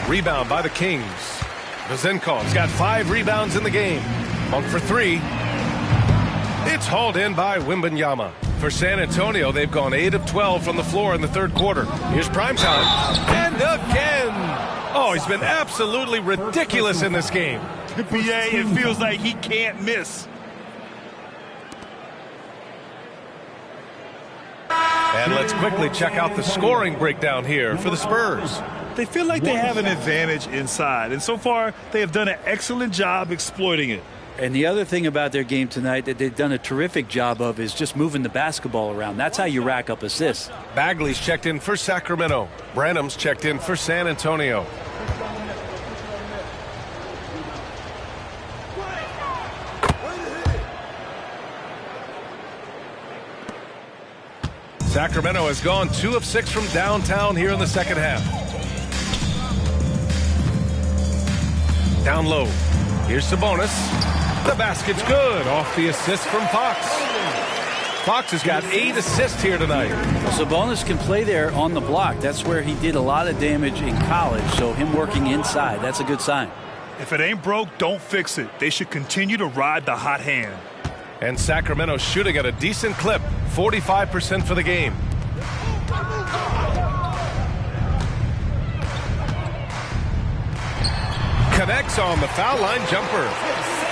S8: Rebound by the Kings. Vezenkov's got 5 rebounds in the game. 1 for 3. It's hauled in by Wembanyama. For San Antonio, they've gone 8 of 12 from the floor in the third quarter. Here's primetime. And again. Oh, he's been absolutely ridiculous in this game.
S3: BA, it feels like he can't miss.
S8: And let's quickly check out the scoring breakdown here for the Spurs.
S3: They feel like they have an advantage inside, and so far they have done an excellent job exploiting it.
S9: And the other thing about their game tonight that they've done a terrific job of is just moving the basketball around. That's how you rack up assists.
S8: Bagley's checked in for Sacramento. Branham's checked in for San Antonio. Sacramento has gone 2 of 6 from downtown here in the second half. Down low. Here's Sabonis. The basket's good. Off the assist from Fox. Fox has got 8 assists here tonight.
S9: Sabonis can play there on the block. That's where he did a lot of damage in college, so him working inside, that's a good sign.
S3: If it ain't broke, don't fix it. They should continue to ride the hot hand.
S8: And Sacramento shooting at a decent clip, 45% for the game. Connects on the foul line jumper.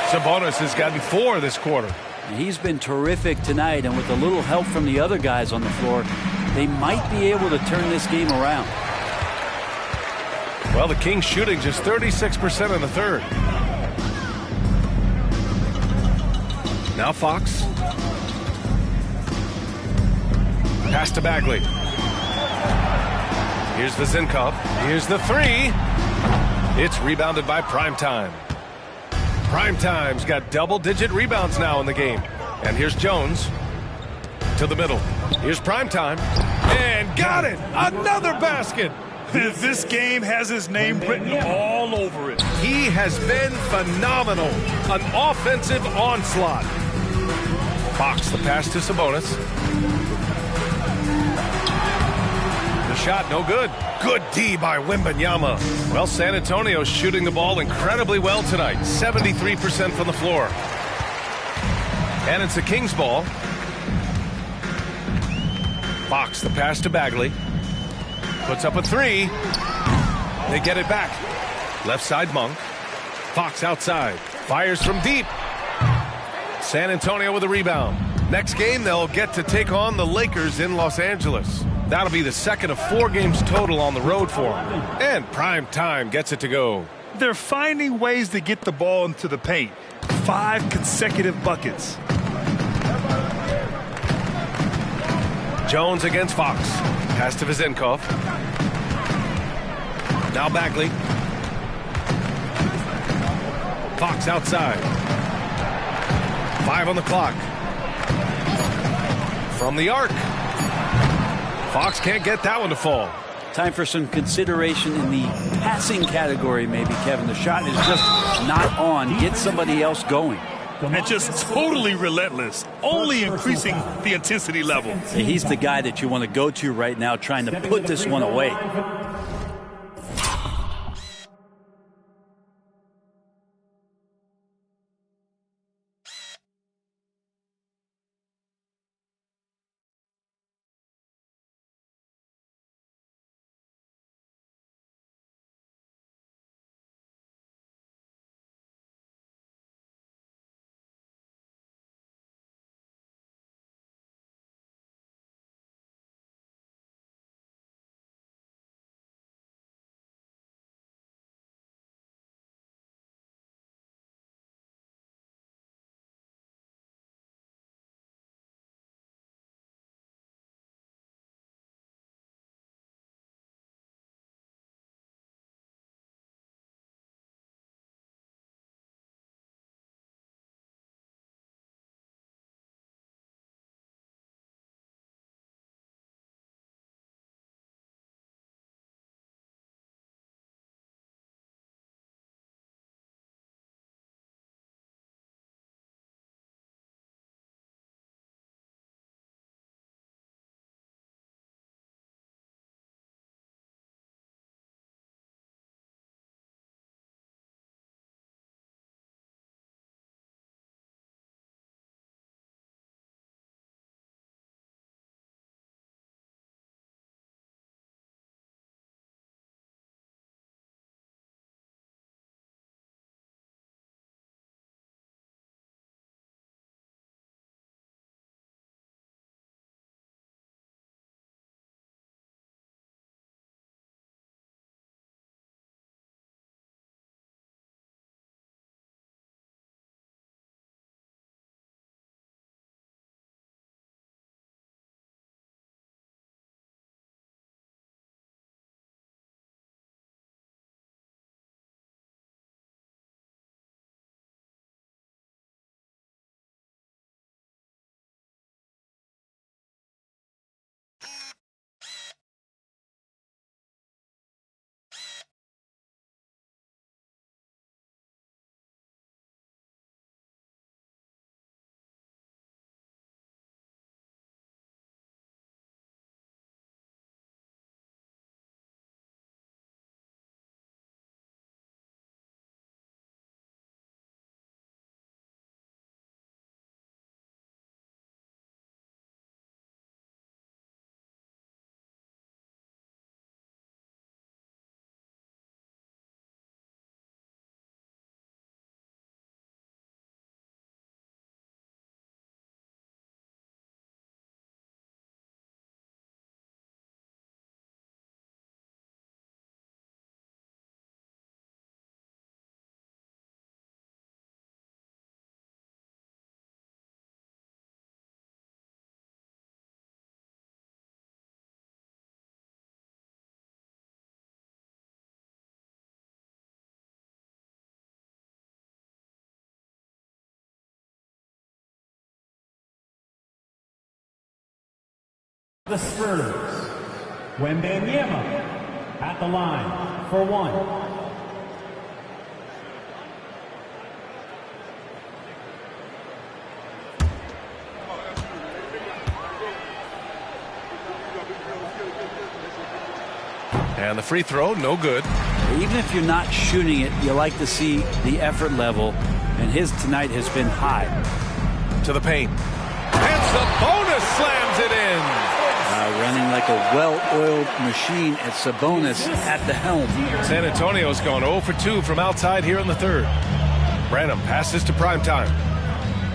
S8: Sabonis has gotten 4 this quarter.
S9: He's been terrific tonight, and with a little help from the other guys on the floor, they might be able to turn this game around.
S8: Well, the Kings shooting just 36% in the third. Now Fox. Pass to Bagley. Here's Vezenkov. Here's the 3. It's rebounded by Primetime. Primetime's got double-digit rebounds now in the game. And here's Jones to the middle. Here's Primetime. And got it! Another basket!
S3: This game has his name written all over it.
S8: He has been phenomenal. An offensive onslaught. Fox, the pass to Sabonis. The shot, no good. Good D by Wembanyama. Well, San Antonio's shooting the ball incredibly well tonight. 73% from the floor. And it's the Kings' ball. Fox, the pass to Bagley. Puts up a 3. They get it back. Left side Monk. Fox outside. Fires from deep. San Antonio with a rebound. Next game, they'll get to take on the Lakers in Los Angeles. That'll be the second of 4 games total on the road for them. And Primetime gets it to go.
S3: They're finding ways to get the ball into the paint. 5 consecutive buckets.
S8: Jones against Fox. Pass to Vezenkov. Now Bagley. Fox outside. 5 on the clock. From the arc. Fox can't get that one to fall.
S9: Time for some consideration in the passing category, maybe, Kevin. The shot is just not on. Get somebody else going.
S3: And just totally relentless, only increasing the intensity level.
S9: He's the guy that you want to go to right now, trying to put this one away.
S11: the Spurs, Wembanyama at the line for one.
S8: And the free throw, no good.
S9: Even if you're not shooting it, you like to see the effort level, and his tonight has been high.
S8: To the paint. And Sabonis slams it in.
S9: Running like a well-oiled machine at Sabonis at the helm.
S8: San Antonio's gone 0 for 2 from outside here in the third. Branham passes to Primetime.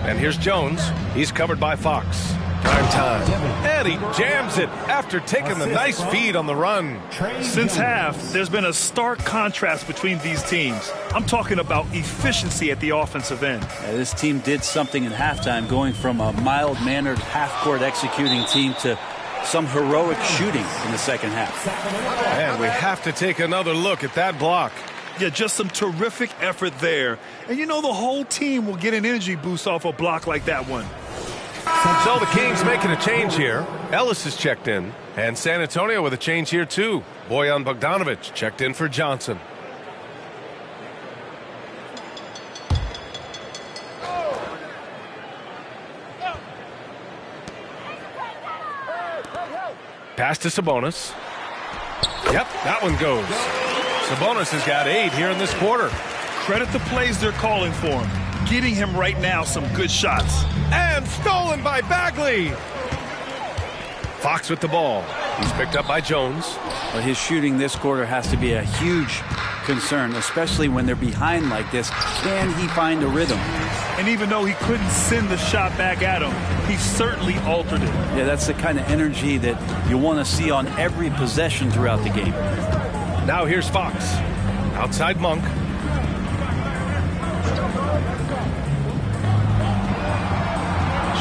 S8: And here's Jones. He's covered by Fox. Primetime. And he jams it after taking the nice feed on the run.
S3: Since half, there's been a stark contrast between these teams. I'm talking about efficiency at the offensive end.
S9: This team did something in halftime, going from a mild-mannered half-court executing team to some heroic shooting in the second half.
S8: And we have to take another look at that block.
S3: Yeah, just some terrific effort there. And you know the whole team will get an energy boost off a block like that one.
S8: So the Kings making a change here. Ellis is checked in. And San Antonio with a change here too. Bojan Bogdanovic checked in for Johnson. Pass to Sabonis. Yep, that one goes. Sabonis has got 8 here in this quarter.
S3: Credit the plays they're calling for him. Getting him right now some good shots.
S8: And stolen by Bagley. Fox with the ball. He's picked up by Jones.
S9: But his shooting this quarter has to be a huge concern, especially when they're behind like this. Can he find a rhythm?
S3: And even though he couldn't send the shot back at him, he certainly altered it.
S9: Yeah, that's the kind of energy that you want to see on every possession throughout the game.
S8: Now here's Fox. Outside Monk.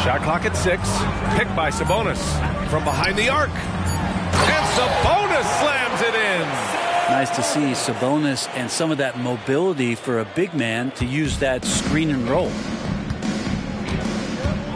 S8: Shot clock at 6. Picked by Sabonis. From behind the arc. And Sabonis slams it in.
S9: Nice to see Sabonis and some of that mobility for a big man to use that screen and roll.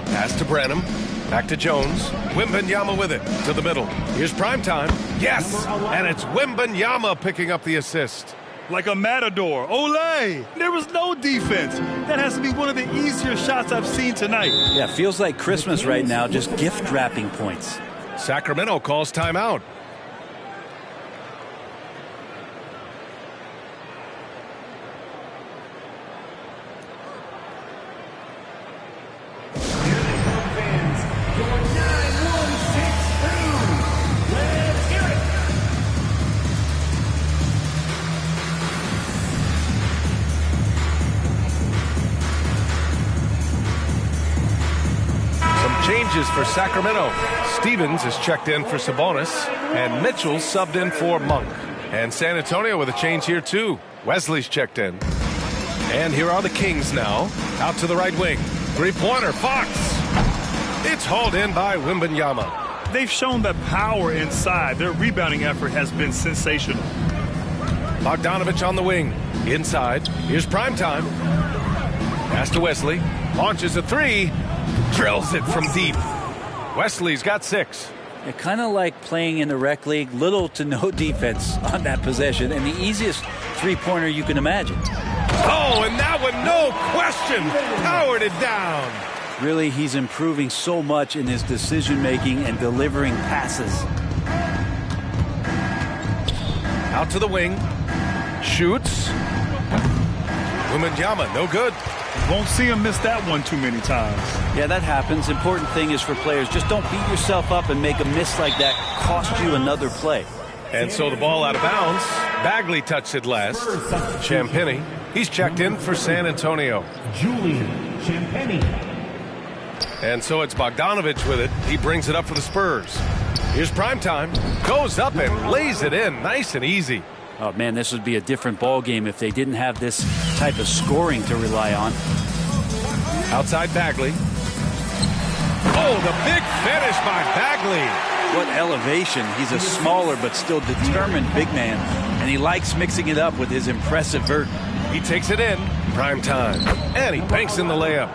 S8: Pass to Branham. Back to Jones. Wembanyama with it. To the middle. Here's Primetime. Yes! And it's Wembanyama picking up the assist.
S3: Like a matador. Olay! There was no defense. That has to be one of the easier shots I've seen tonight.
S9: Yeah, feels like Christmas right now, just gift wrapping points.
S8: Sacramento calls timeout. Changes for Sacramento. Stevens is checked in for Sabonis, and Mitchell subbed in for Monk. And San Antonio with a change here too. Wesley's checked in. And here are the Kings now. Out to the right wing. Three-pointer, Fox. It's hauled in by Wembanyama.
S3: They've shown the power inside. Their rebounding effort has been sensational.
S8: Bogdanovic on the wing. Inside. Here's Primetime. Pass to Wesley. Launches a 3. Drills it from deep. Wesley's got 6.
S9: It kind of like playing in the rec league, little to no defense on that possession, and the easiest three-pointer you can imagine.
S8: Oh, and that one, no question, powered it down.
S9: Really, he's improving so much in his decision-making and delivering passes.
S8: Out to the wing. Shoots. Wembanyama, no good.
S3: Won't see him miss that one too many times.
S9: Yeah, that happens. Important thing is for players, just don't beat yourself up and make a miss like that cost you another play.
S8: And so the ball out of bounds. Bagley touched it last. Champagnie, he's checked in for San Antonio.
S11: Julian Champagnie.
S8: And so it's Bogdanovic with it. He brings it up for the Spurs. Here's Primetime. Goes up and lays it in. Nice and easy.
S9: Oh, man, this would be a different ball game if they didn't have this type of scoring to rely on.
S8: Outside Bagley. Oh, the big finish by Bagley.
S9: What elevation. He's a smaller but still determined big man, and he likes mixing it up with his impressive vert.
S8: He takes it in. Primetime. And he banks in the layup.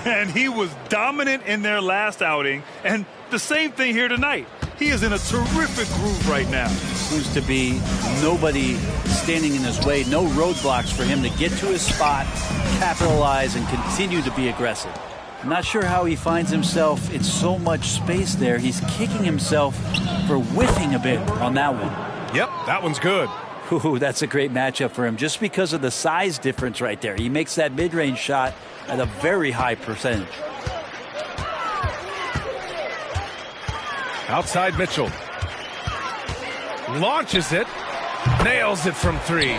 S3: And he was dominant in their last outing, and the same thing here tonight. He is in a terrific groove right now.
S9: Seems to be nobody standing in his way, no roadblocks for him to get to his spot, capitalize, and continue to be aggressive. I'm not sure how he finds himself in so much space there. He's kicking himself for whiffing a bit on that one.
S8: Yep, that one's good.
S9: Ooh, that's a great matchup for him just because of the size difference right there. He makes that mid-range shot at a very high percentage.
S8: Outside Mitchell. Launches it. Nails it from 3.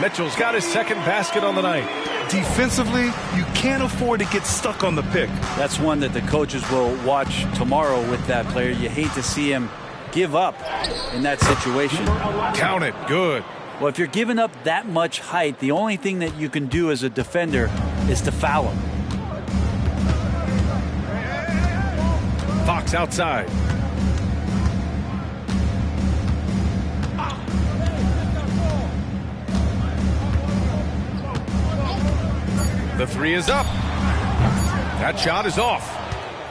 S8: Mitchell's got his second basket on the night.
S3: Defensively, you can't afford to get stuck on the pick.
S9: That's one that the coaches will watch tomorrow with that player. You hate to see him give up in that situation.
S8: Count it. Good.
S9: Well, if you're giving up that much height, the only thing that you can do as a defender is to foul him.
S8: Fox outside. The 3 is up. That shot is off.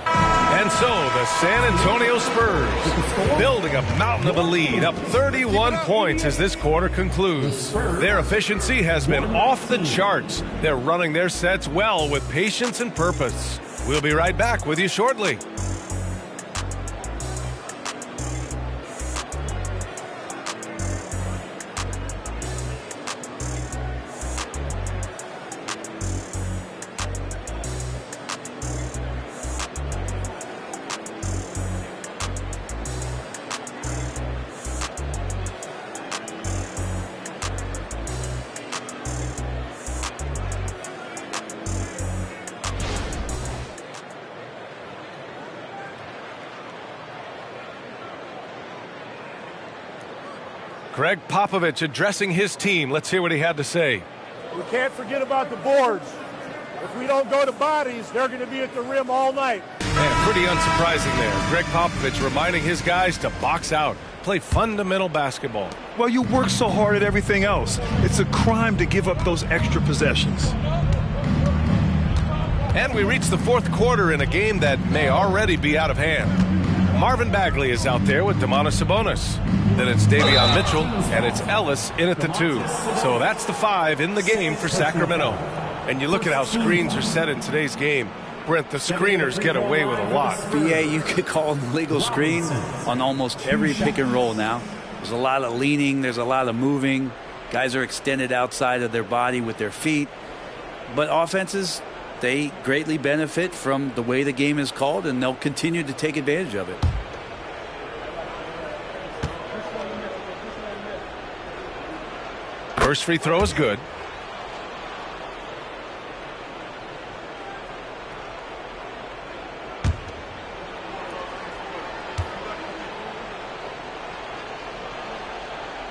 S8: And so the San Antonio Spurs building a mountain of a lead, up 31 points as this quarter concludes. Their efficiency has been off the charts. They're running their sets well with patience and purpose. We'll be right back with you shortly. Greg Popovich addressing his team. Let's hear what he had to say.
S15: We can't forget about the boards. If we don't go to bodies, they're going to be at the rim all night.
S8: And pretty unsurprising there. Greg Popovich reminding his guys to box out, play fundamental basketball.
S3: Well, you work so hard at everything else. It's a crime to give up those extra possessions.
S8: And we reach the fourth quarter in a game that may already be out of hand. Marvin Bagley is out there with Domantas Sabonis. Then it's Davion Mitchell, and it's Ellis in at the 2. So that's the 5 in the game for Sacramento. And you look at how screens are set in today's game. Brent, the screeners get away with a lot.
S9: BA, you could call an illegal screen on almost every pick and roll now. There's a lot of leaning. There's a lot of moving. Guys are extended outside of their body with their feet. But offenses, they greatly benefit from the way the game is called, and they'll continue to take advantage of it.
S8: First free throw is good.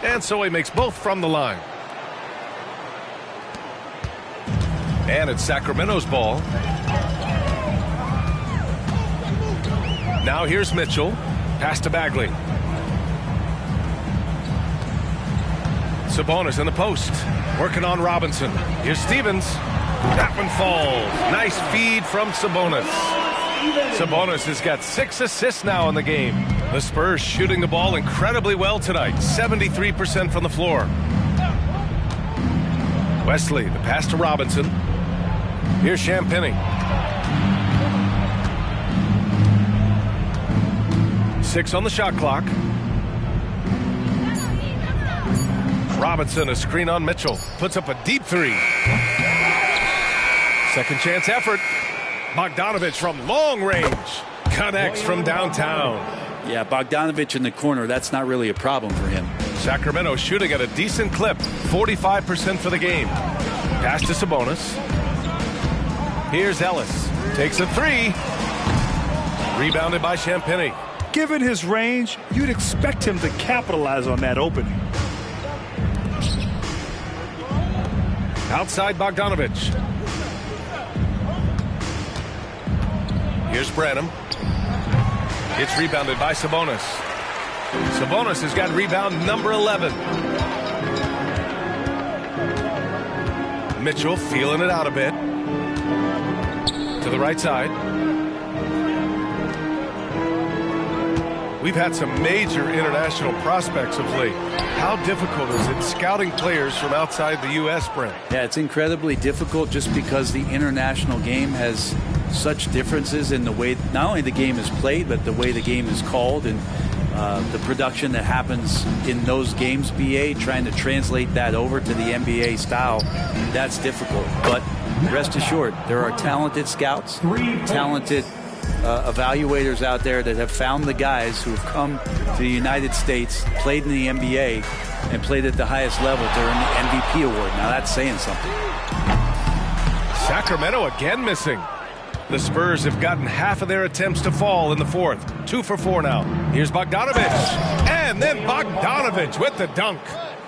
S8: And so he makes both from the line. And it's Sacramento's ball. Now here's Mitchell. Pass to Bagley. Sabonis in the post. Working on Robinson. Here's Stevens. That one falls. Nice feed from Sabonis. Sabonis has got 6 assists now in the game. The Spurs shooting the ball incredibly well tonight. 73% from the floor. Wesley, the pass to Robinson. Here's Champagnie. 6 on the shot clock. Robinson, a screen on Mitchell. Puts up a deep 3. Second chance effort. Bogdanovich from long range. Connects from downtown.
S9: Yeah, Bogdanovich in the corner, that's not really a problem for him.
S8: Sacramento shooting at a decent clip. 45% for the game. Pass to Sabonis. Here's Ellis. Takes a 3. Rebounded by Champagnie.
S3: Given his range, you'd expect him to capitalize on that opening.
S8: Outside Bogdanovich. Here's Branham. It's rebounded by Sabonis. Sabonis has got rebound number 11. Mitchell feeling it out a bit. To the right side. We've had some major international prospects of late. How difficult is it scouting players from outside the U.S., Brent?
S9: Yeah, it's incredibly difficult just because the international game has such differences in the way not only the game is played, but the way the game is called and the production that happens in those games, BA, trying to translate that over to the NBA style, that's difficult. But rest assured, there are talented scouts, talented evaluators out there that have found the guys who have come to the United States, played in the NBA, and played at the highest level to earn the MVP award. Now that's saying something.
S8: Sacramento again missing. The Spurs have gotten half of their attempts to fall in the fourth. 2 for 4 now. Here's Bogdanovic. And then Bogdanovic with the dunk.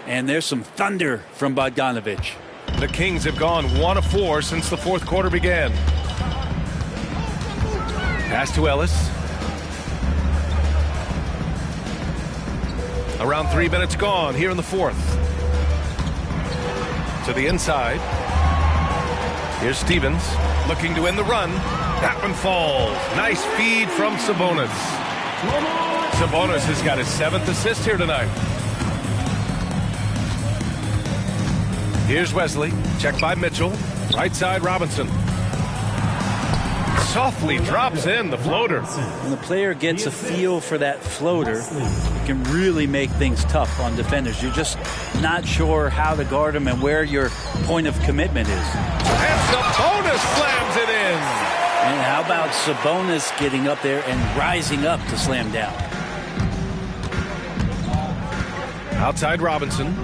S9: And there's some thunder from Bogdanovic.
S8: The Kings have gone 1 of 4 since the fourth quarter began. Pass to Ellis. Around 3 minutes gone here in the fourth. To the inside. Here's Stevens looking to win the run. That one falls. Nice feed from Sabonis. Sabonis has got his 7th assist here tonight. Here's Wesley. Checked by Mitchell. Right side Robinson. Softly drops in the floater.
S9: When the player gets a feel for that floater, it can really make things tough on defenders. You're just not sure how to guard them and where your point of commitment is.
S8: And Sabonis slams it in.
S9: And how about Sabonis getting up there and rising up to slam down?
S8: Outside Robinson.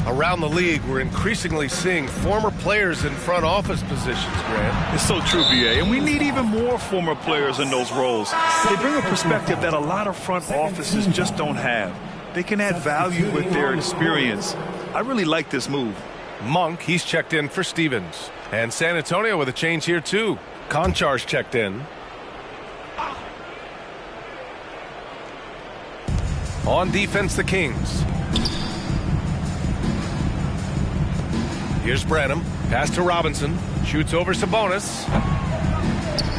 S8: Around the league, we're increasingly seeing former players in front office positions, Grant.
S3: It's so true, BA, and we need even more former players in those roles. They bring a perspective that a lot of front offices just don't have. They can add value with their experience. I really like this move.
S8: Monk, he's checked in for Stevens. And San Antonio with a change here, too. Konchar's checked in. On defense, the Kings. Here's Branham. Pass to Robinson. Shoots over Sabonis.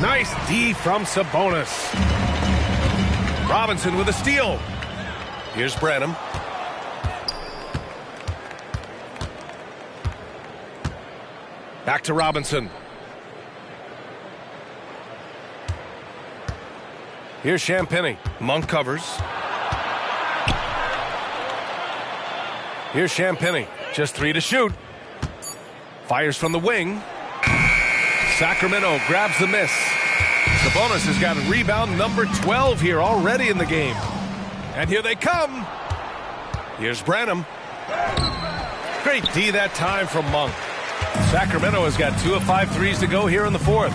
S8: Nice D from Sabonis. Robinson with a steal. Here's Branham. Back to Robinson. Here's Champagnie. Monk covers. Here's Champagnie. Just 3 to shoot. Fires from the wing. Sacramento grabs the miss. Sabonis has got rebound number 12 here already in the game. And here they come. Here's Branham. Great D that time from Monk. Sacramento has got 2 of 5 threes to go here in the fourth.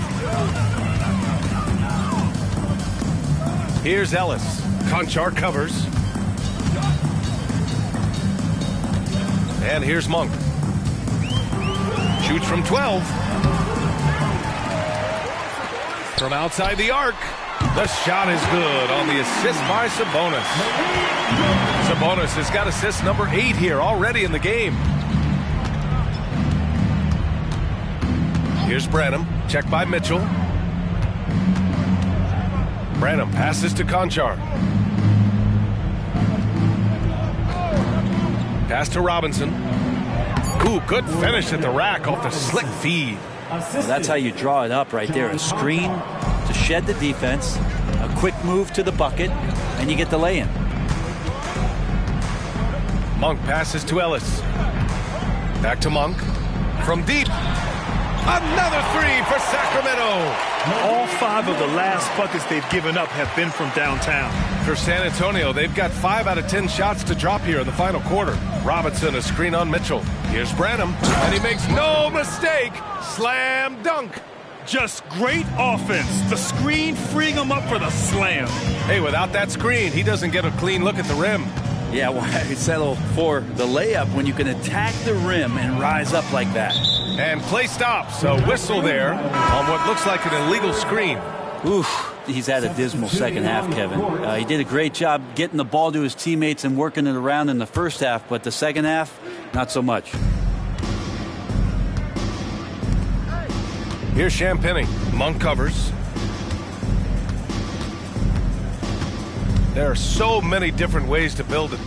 S8: Here's Ellis. Konchar covers. And here's Monk. Shoots from 12. From outside the arc. The shot is good on the assist by Sabonis. Sabonis has got assist number 8 here already in the game. Here's Branham. Checked by Mitchell. Branham passes to Konchar. Pass to Robinson. Ooh, good finish at the rack off the slick feed.
S9: Well, that's how you draw it up right there. A screen to shed the defense, a quick move to the bucket, and you get the lay-in.
S8: Monk passes to Ellis. Back to Monk. From deep. Another 3 for Sacramento.
S3: All 5 of the last buckets they've given up have been from downtown.
S8: For San Antonio, they've got 5 out of 10 shots to drop here in the final quarter. Robinson, a screen on Mitchell. Here's Branham, and he makes no mistake. Slam dunk.
S3: Just great offense. The screen freeing him up for the slam.
S8: Hey, without that screen, he doesn't get a clean look at the rim.
S9: Yeah, why settle for the layup when you can attack the rim and rise up like that?
S8: And play stops. A whistle there on what looks like an illegal screen.
S9: Oof, he's had a dismal second half, Kevin. He did a great job getting the ball to his teammates and working it around in the first half, but the second half, not so much.
S8: Here's Champagnie. Monk covers. There are so many different ways to build it.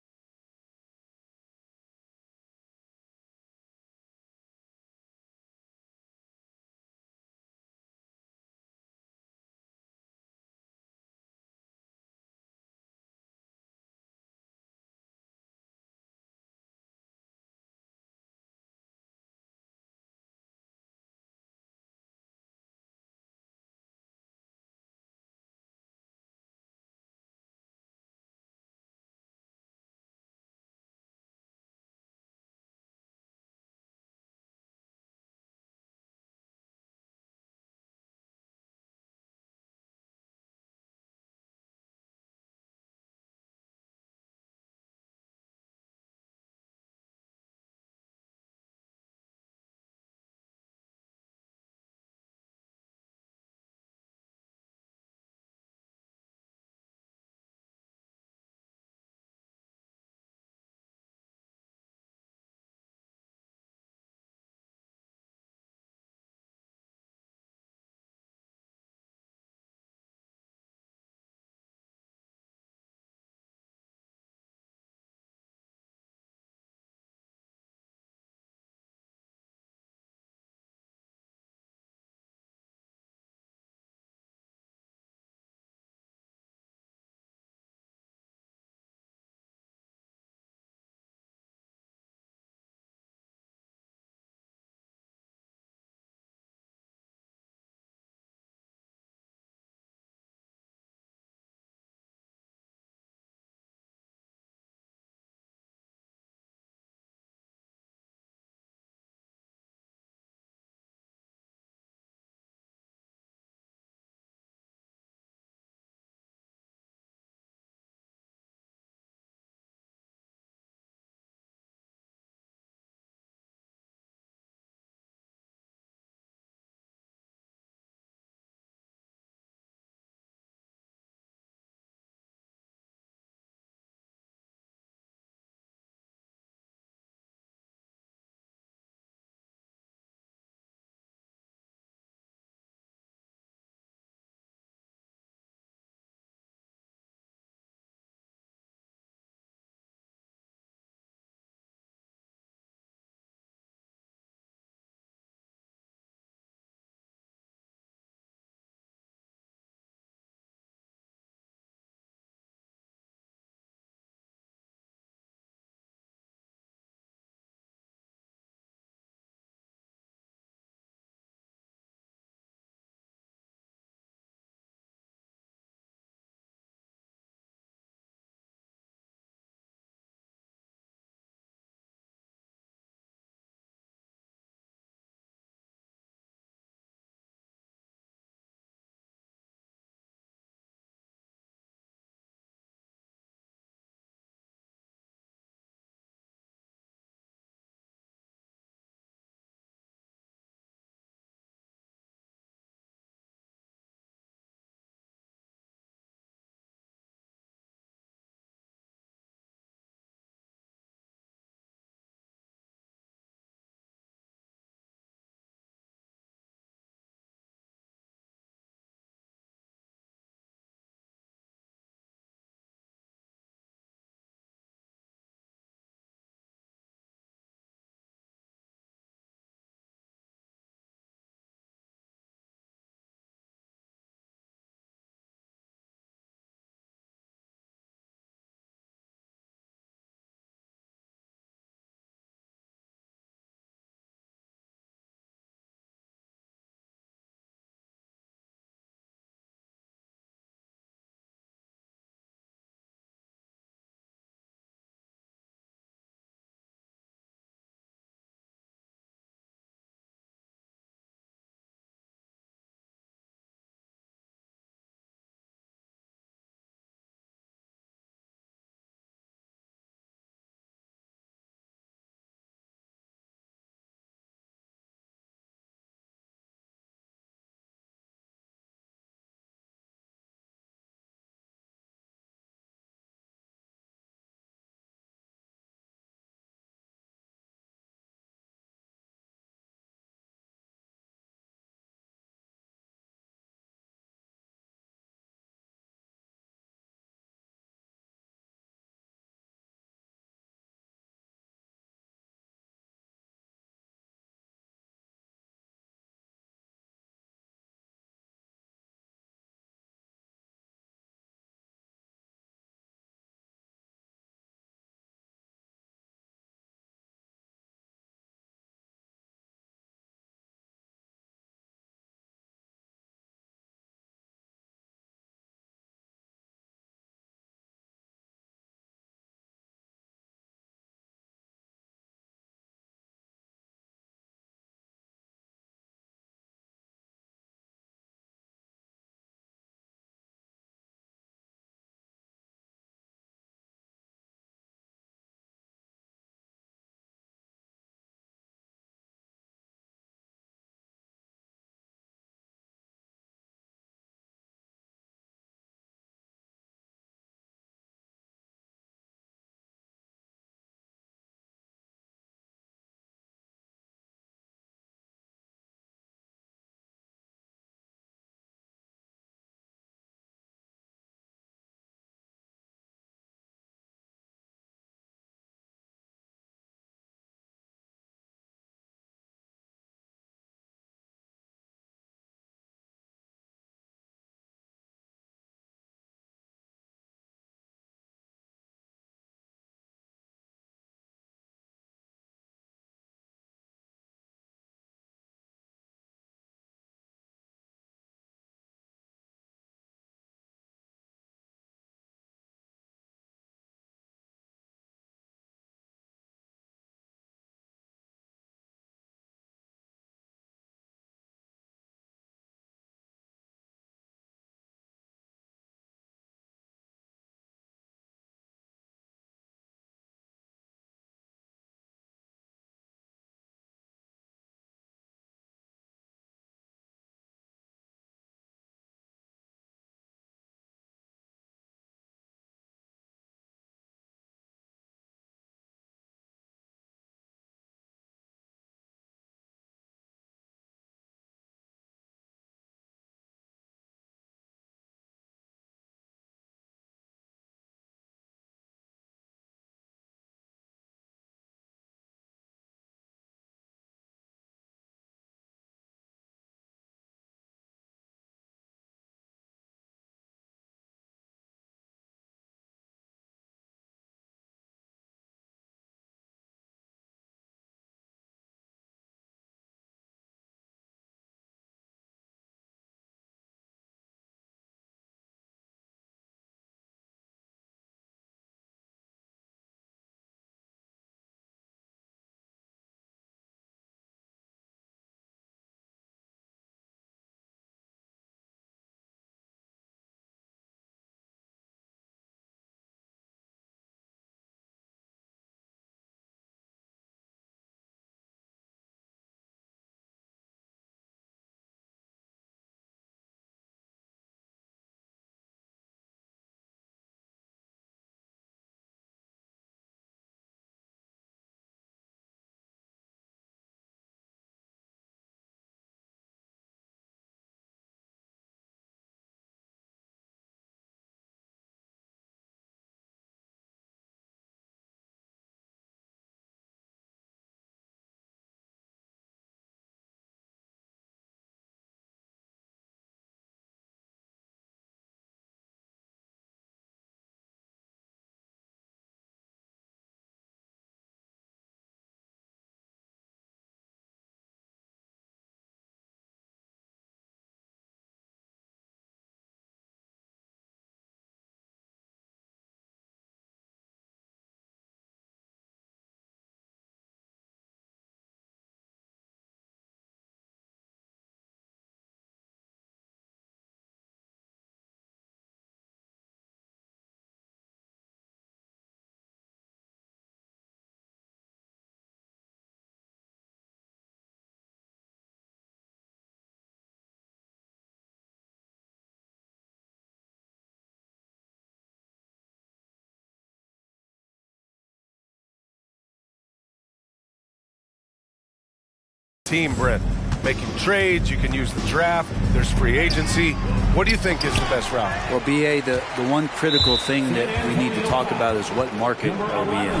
S8: team, Brent. Making trades, you can use the draft, there's free agency. What do you think is the best route?
S9: Well, BA, the one critical thing that we need to talk about is what market are we in?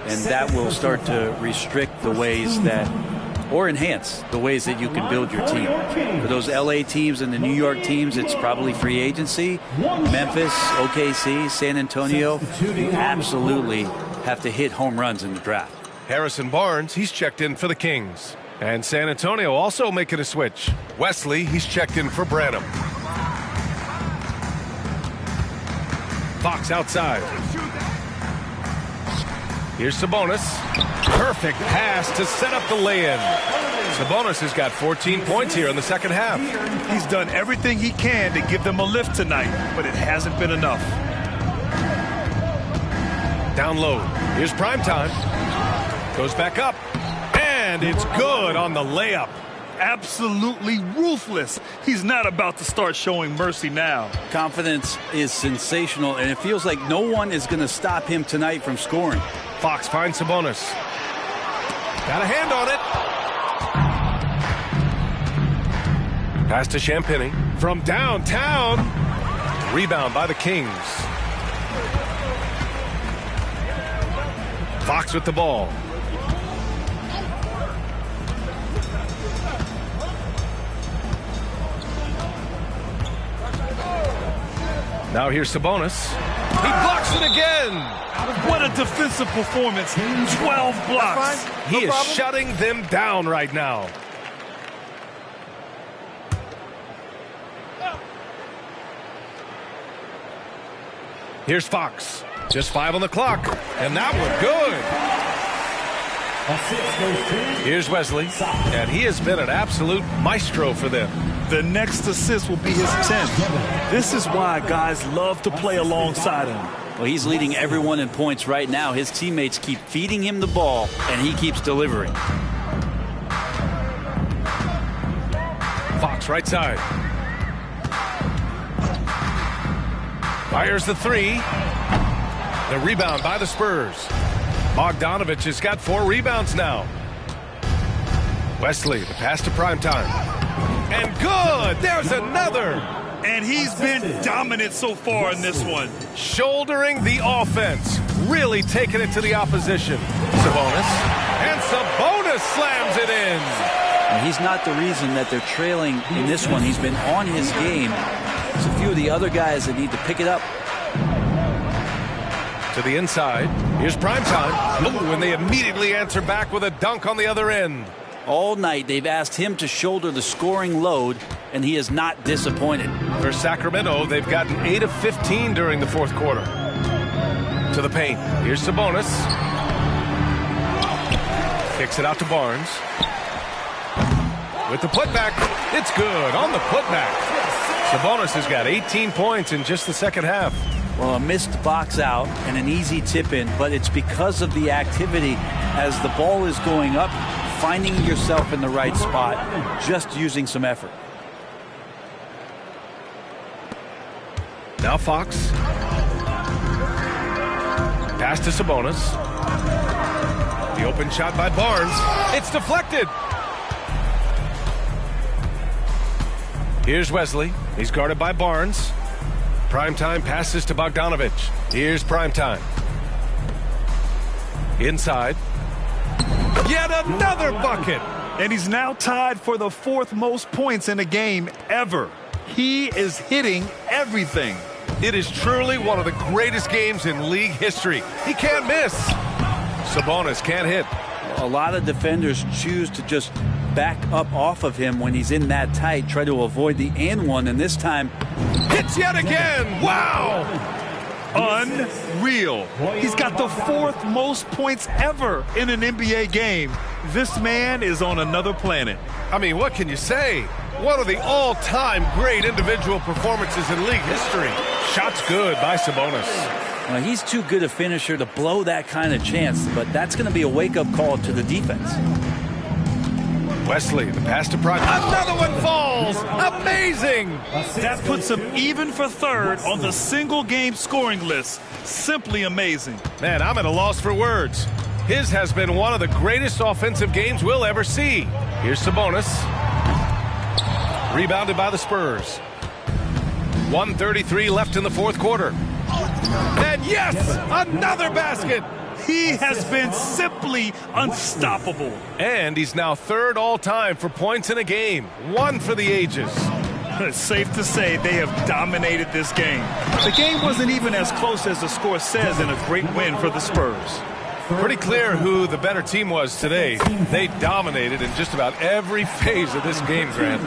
S9: And that will start to restrict the ways that, or enhance the ways that you can build your team. For those LA teams and the New York teams, it's probably free agency. Memphis, OKC, San Antonio, you absolutely have to hit home runs in the draft.
S8: Harrison Barnes, he's checked in for the Kings. And San Antonio also making a switch. Wesley, he's checked in for Branham. Fox outside. Here's Sabonis. Perfect pass to set up the lay-in. Sabonis has got 14 points here in the second half.
S3: He's done everything he can to give them a lift tonight, but it hasn't been enough.
S8: Down low. Here's Primetime. Goes back up. And it's good on the layup.
S3: Absolutely ruthless. He's not about to start showing mercy now.
S9: Confidence is sensational, and it feels like no one is going to stop him tonight from scoring.
S8: Fox finds Sabonis. Got a hand on it. Pass to Champagny from downtown. Rebound by the Kings. Fox with the ball. Now here's Sabonis. He blocks it again.
S3: What a defensive performance. 12 blocks.
S8: He is shutting them down right now. Here's Fox. Just 5 on the clock. And that one good. Here's Wesley. And he has been an absolute maestro for them.
S3: The next assist will be his 10th. This is why guys love to play alongside him.
S9: Well, he's leading everyone in points right now. His teammates keep feeding him the ball, and he keeps delivering.
S8: Fox right side. Fires the three. The rebound by the Spurs. Bogdanovich has got 4 rebounds now. Wesley, the pass to Primetime. And good! There's another!
S3: And he's been dominant so far in this one.
S8: Shouldering the offense. Really taking it to the opposition. Sabonis. And Sabonis slams it in.
S9: And he's not the reason that they're trailing in this one. He's been on his game. There's a few of the other guys that need to pick it up.
S8: To the inside. Here's Primetime. Ooh, and they immediately answer back with a dunk on the other end.
S9: All night they've asked him to shoulder the scoring load, and he is not disappointed.
S8: For Sacramento, they've gotten 8 of 15 during the fourth quarter. To the paint. Here's Sabonis. Kicks it out to Barnes. With the putback. It's good on the putback. Sabonis has got 18 points in just the second half.
S9: Well, a missed box out and an easy tip in, but it's because of the activity as the ball is going up, finding yourself in the right spot, just using some effort.
S8: Now Fox. Pass to Sabonis. The open shot by Barnes. It's deflected. Here's Wesley. He's guarded by Barnes. Primetime passes to Bogdanovich. Here's Primetime. Inside. Yet another bucket.
S3: And he's now tied for the 4th most points in a game ever. He is hitting everything.
S8: It is truly one of the greatest games in league history. He can't miss. Sabonis can't hit.
S9: A lot of defenders choose to just back up off of him when he's in that tight, try to avoid the and one, and this time
S8: hits yet again. Wow.
S3: Unreal. He's got the 4th most points ever in an NBA game. This man is on another planet.
S8: I mean, what can you say? One of the all-time great individual performances in league history. Shots good by Sabonis.
S9: Well, he's too good a finisher to blow that kind of chance, but that's going to be a wake-up call to the defense.
S8: Wesley, the pass to Price. Another one falls. Amazing.
S3: That puts him even for 3rd on the single-game scoring list. Simply amazing.
S8: Man, I'm at a loss for words. His has been one of the greatest offensive games we'll ever see. Here's Sabonis. Rebounded by the Spurs. 1:33 left in the fourth quarter. And yes, another basket.
S3: He has been simply unstoppable.
S8: And he's now third all-time for points in a game. One for the ages.
S3: It's safe to say they have dominated this game. The game wasn't even as close as the score says in a great win for the Spurs.
S8: Pretty clear who the better team was today. They dominated in just about every phase of this game, Grant.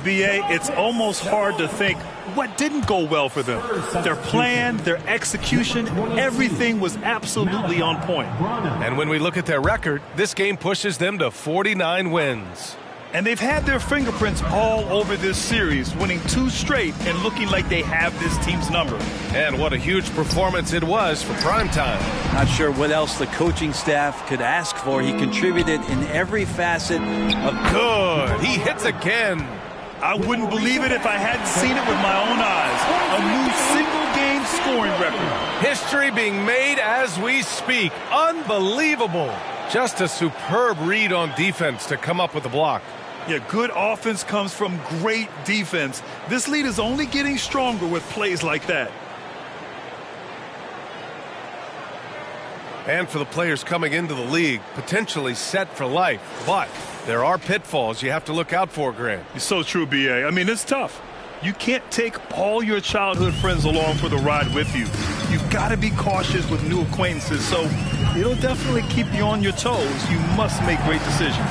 S3: B.A., it's almost hard to think what didn't go well for them. Their plan, their execution, everything was absolutely on point.
S8: And when we look at their record, this game pushes them to 49 wins.
S3: And they've had their fingerprints all over this series, winning 2 straight and looking like they have this team's number.
S8: And what a huge performance it was for primetime.
S9: Not sure what else the coaching staff could ask for. He contributed in every facet of...
S8: Good. He hits again.
S3: I wouldn't believe it if I hadn't seen it with my own eyes. A new single-game scoring record.
S8: History being made as we speak. Unbelievable. Just a superb read on defense to come up with the block.
S3: Yeah, good offense comes from great defense. This lead is only getting stronger with plays like that.
S8: And for the players coming into the league, potentially set for life. But there are pitfalls you have to look out for, Grant.
S3: It's so true, B.A. I mean, it's tough. You can't take all your childhood friends along for the ride with you. You've got to be cautious with new acquaintances, so it'll definitely keep you on your toes. You must make great decisions.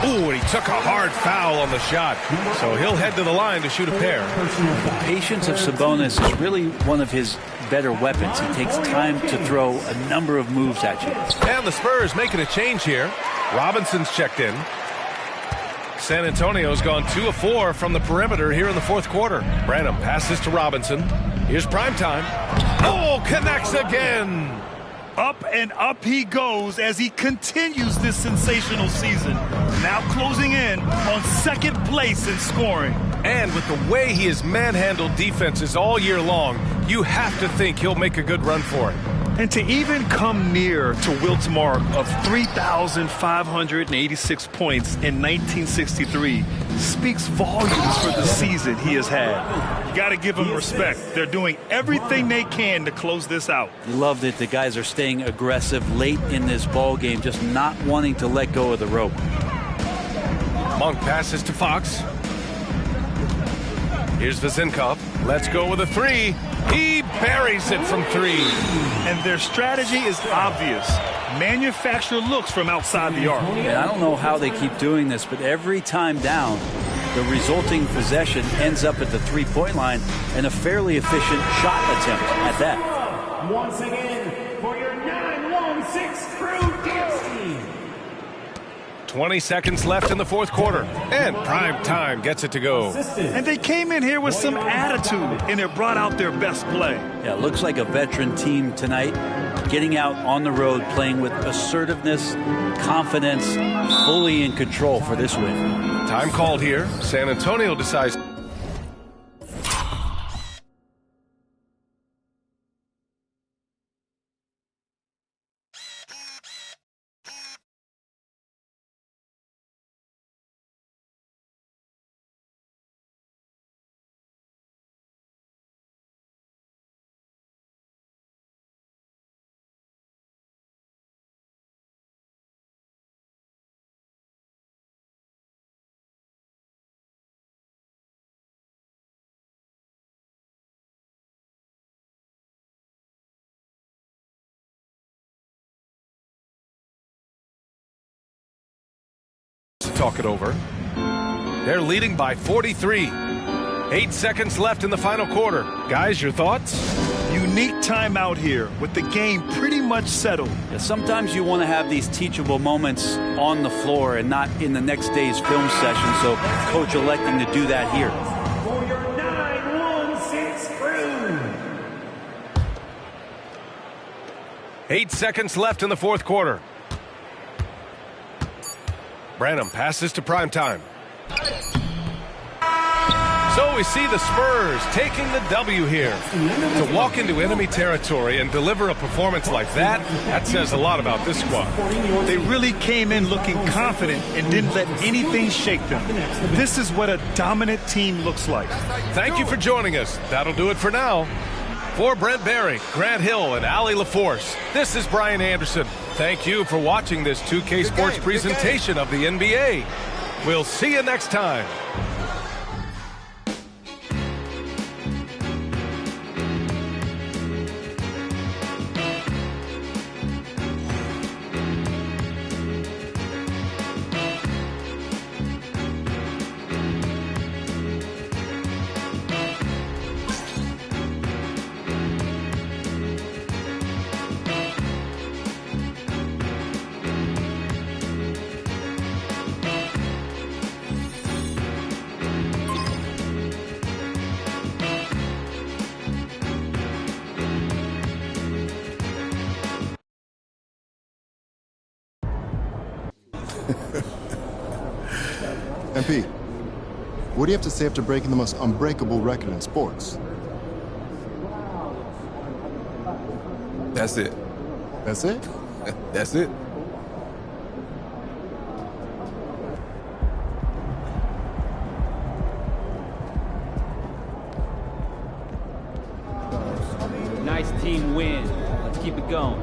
S8: Ooh, and he took a hard foul on the shot. So he'll head to the line to shoot a pair.
S9: The patience of Sabonis is really one of his better weapons. He takes time to throw a number of moves at you.
S8: And the Spurs making a change here. Robinson's checked in. San Antonio's gone 2 of 4 from the perimeter here in the fourth quarter. Branham passes to Robinson. Here's primetime. Oh, connects again.
S3: Up and up he goes as he continues this sensational season. Now closing in on second place in scoring.
S8: And with the way he has manhandled defenses all year long, you have to think he'll make a good run for it.
S3: And to even come near to Wilt's mark of 3,586 points in 1963 speaks volumes for the season he has had. You got to give them respect. They're doing everything they can to close this out.
S9: You love that the guys are staying aggressive late in this ball game, just not wanting to let go of the rope.
S8: Monk passes to Fox. Here's Vezenkov. Let's go with a 3. He buries it from 3.
S3: And their strategy is obvious. Manufacture looks from outside the arc.
S9: And I don't know how they keep doing this, but every time down, the resulting possession ends up at the three-point line and a fairly efficient shot attempt at that.
S11: Once again, for your 9-1-6 crew dance team.
S8: 20 seconds left in the fourth quarter, and prime time gets it to go.
S3: And they came in here with some attitude, and it brought out their best play.
S9: Yeah, it looks like a veteran team tonight, getting out on the road, playing with assertiveness, confidence, fully in control for this win.
S8: Time called here. San Antonio decides. Talk it over. They're leading by 43. 8 seconds left in the final quarter. Guys, your thoughts?
S3: Unique timeout here with the game pretty much settled.
S9: Yeah, sometimes you want to have these teachable moments on the floor and not in the next day's film session, so coach electing to do that here.
S11: For your 9-1-6 crew.
S8: 8 seconds left in the fourth quarter. Branham passes to primetime. So we see the Spurs taking the W here. To walk into enemy territory and deliver a performance like that says a lot about this squad.
S3: They really came in looking confident and didn't let anything shake them. This is what a dominant team looks like.
S8: Thank you for joining us. That'll do it for now. For Brent Barry, Grant Hill, and Allie LaForce, this is Brian Anderson. Thank you for watching this 2K Sports presentation of the NBA. We'll see you next time.
S16: MP, what do you have to say after breaking the most unbreakable record in sports?
S17: That's it.
S16: That's it?
S17: That's it.
S18: Nice team win. Let's keep it going.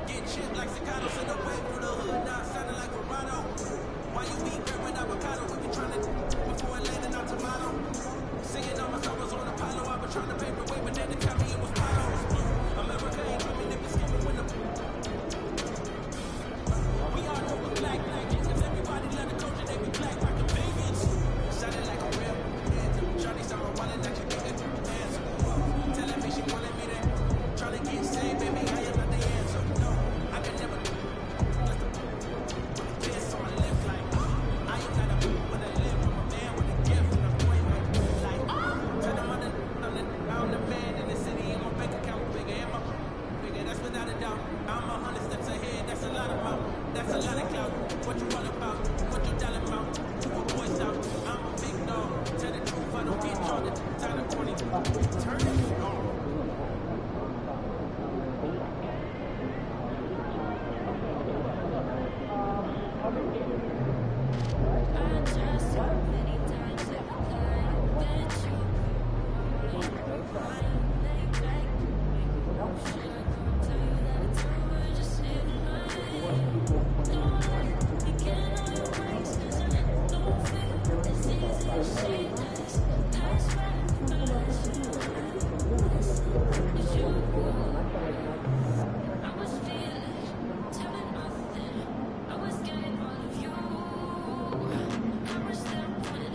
S7: Get chipped like cicados in the way through the hood. Now sounding like Ferrari.
S19: I was getting all of you. I was there when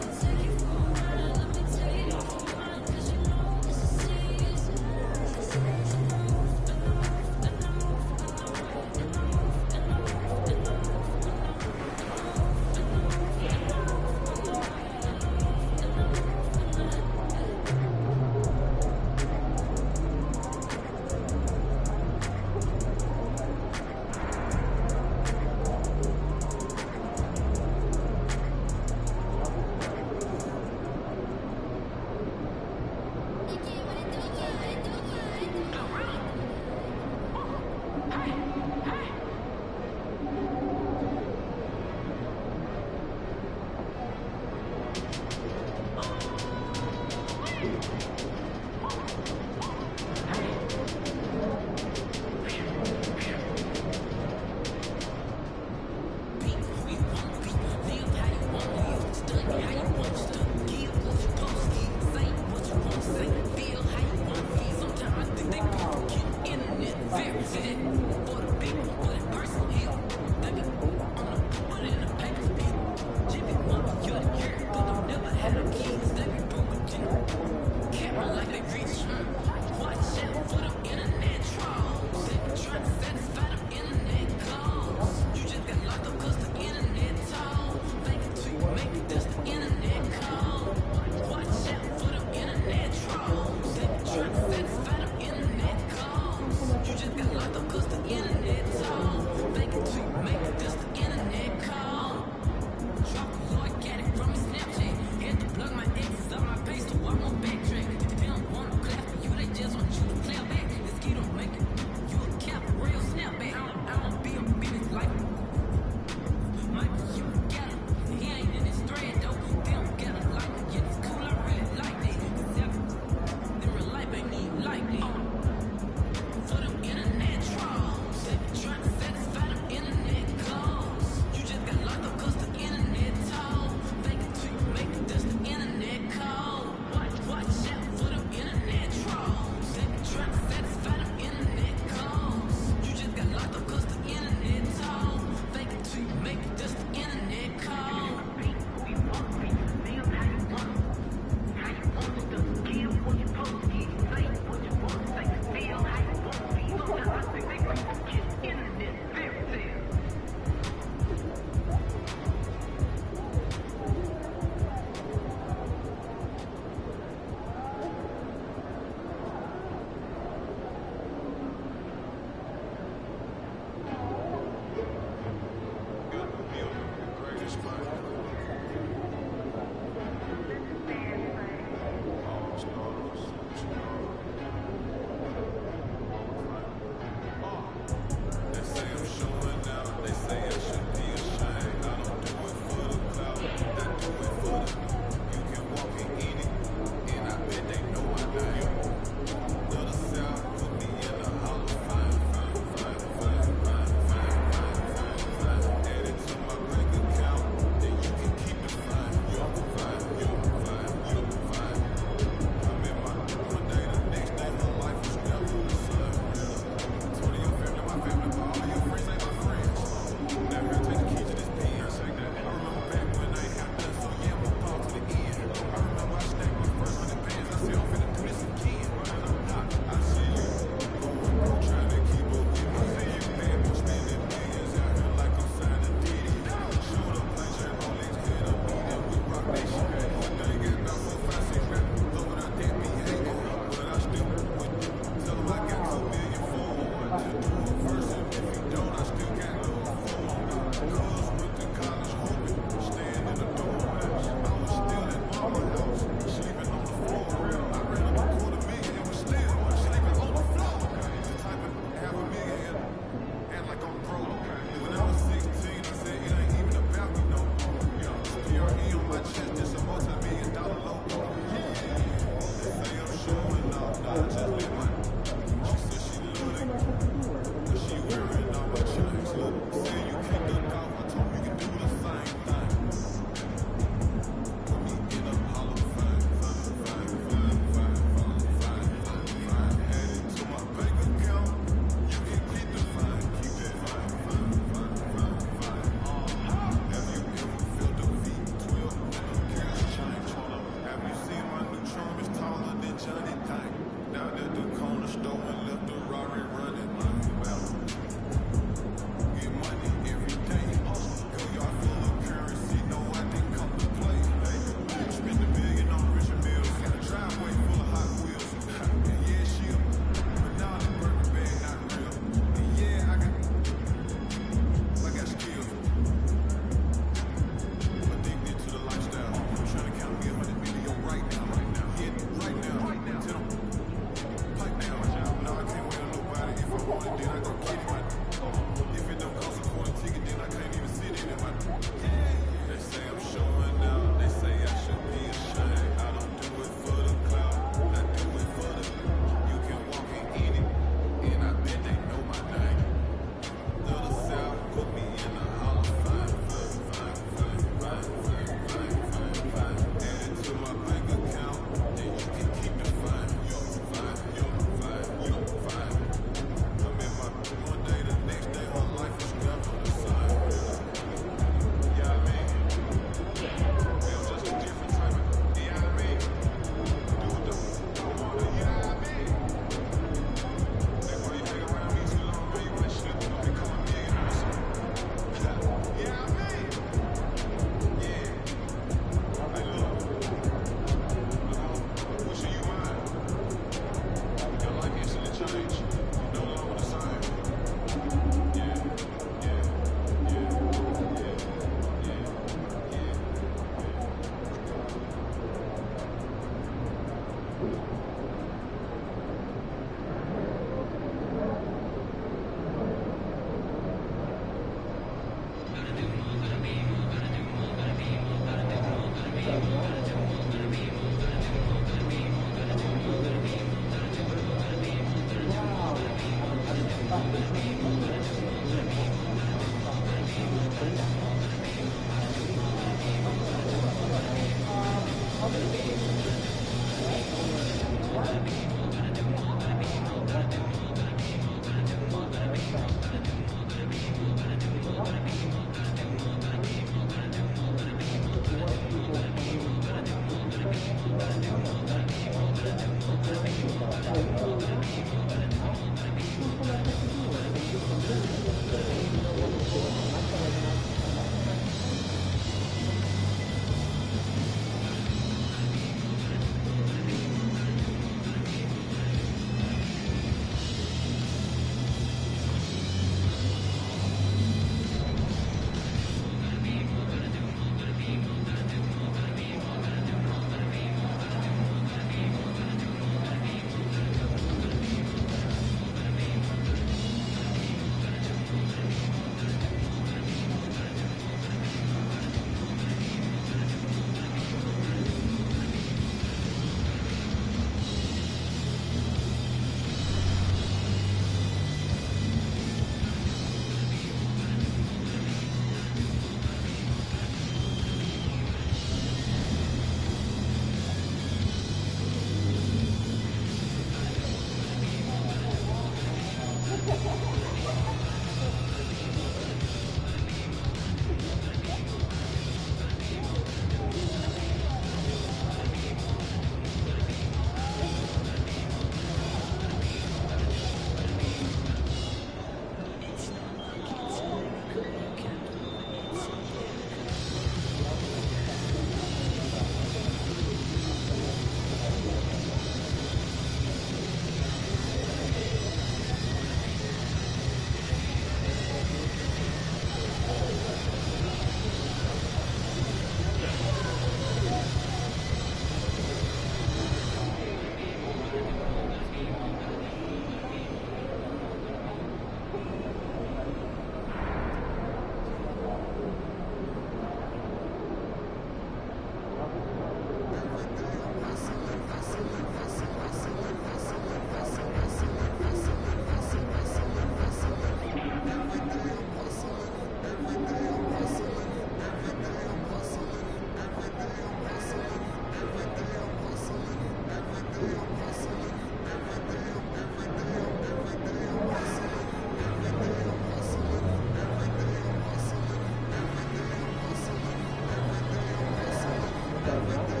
S6: Atlantic.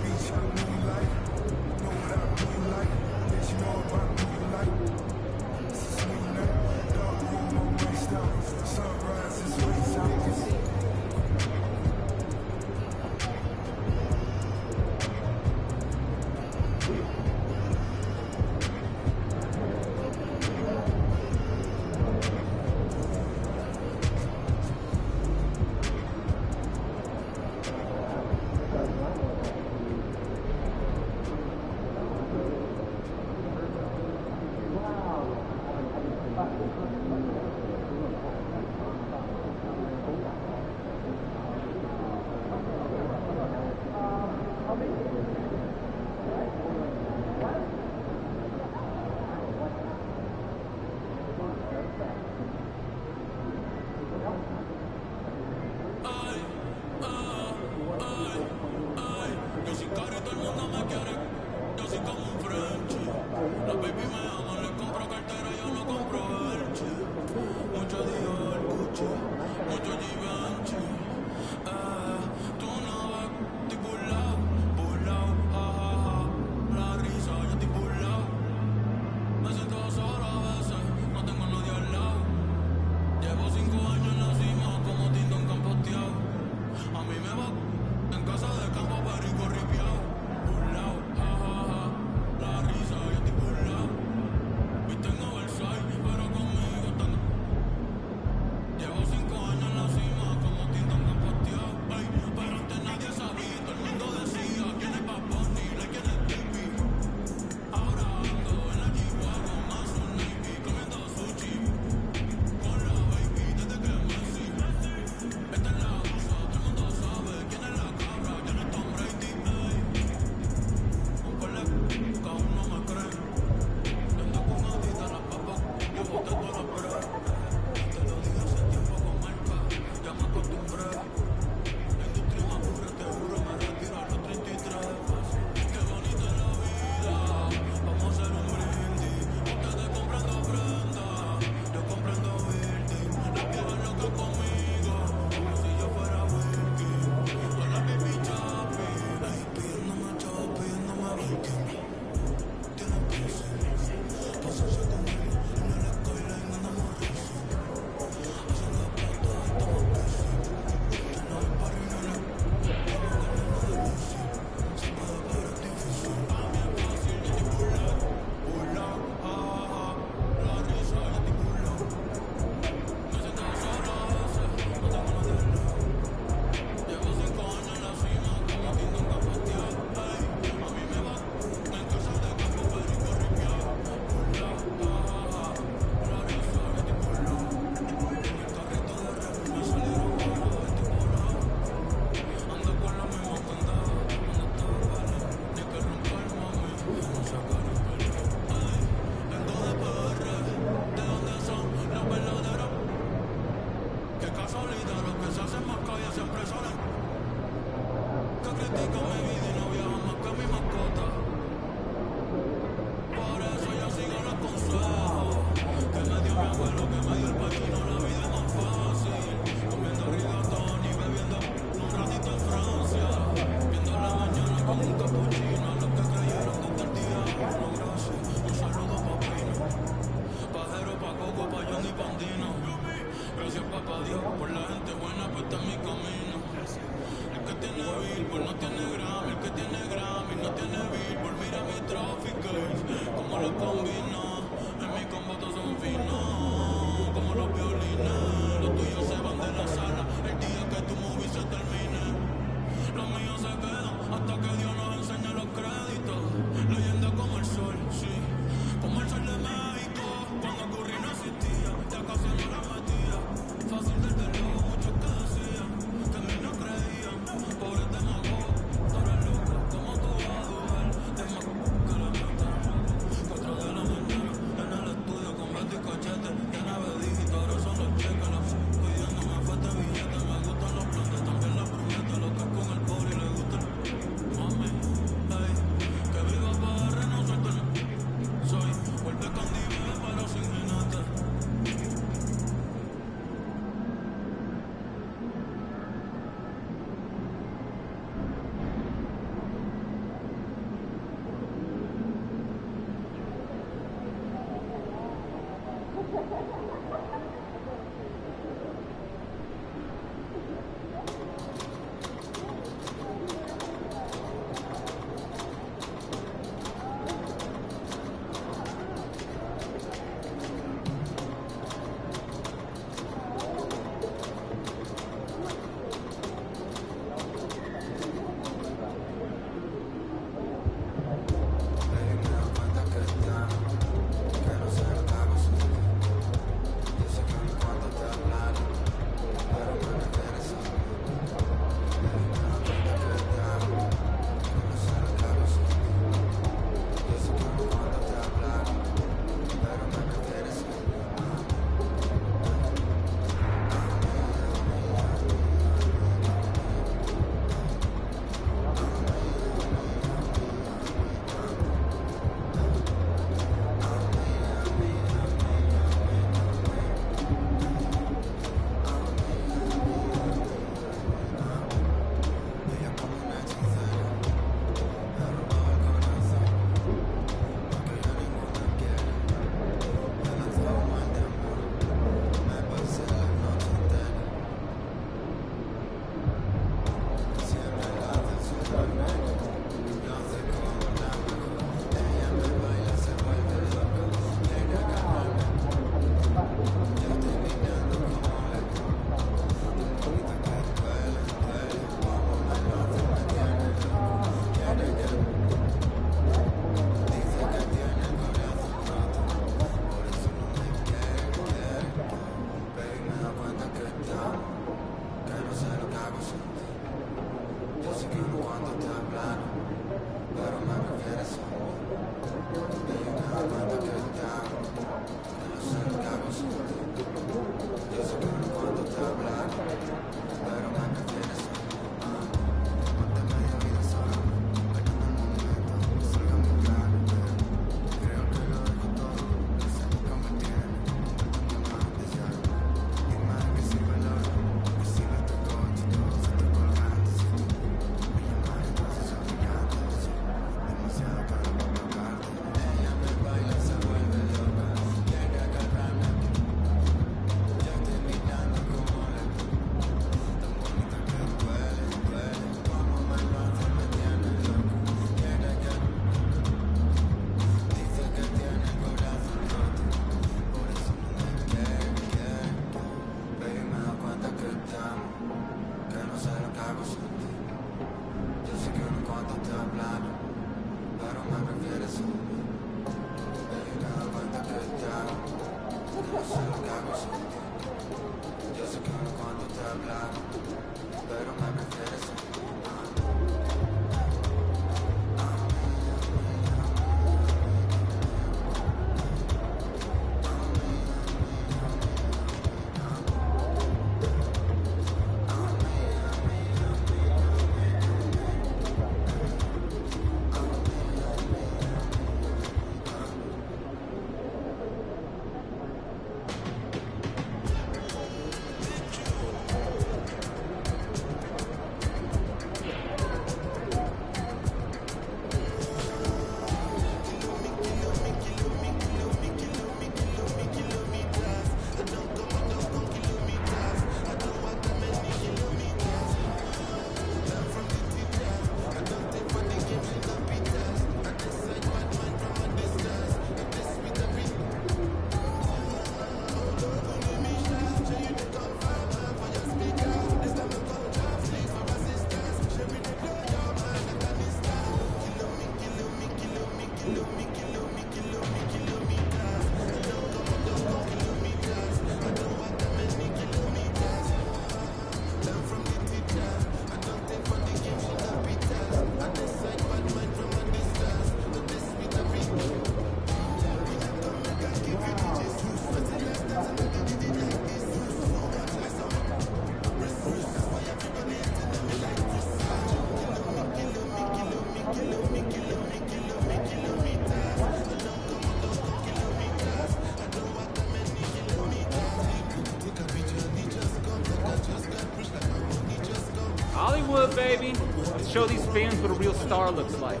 S18: baby. Let's show these fans what a real star looks like.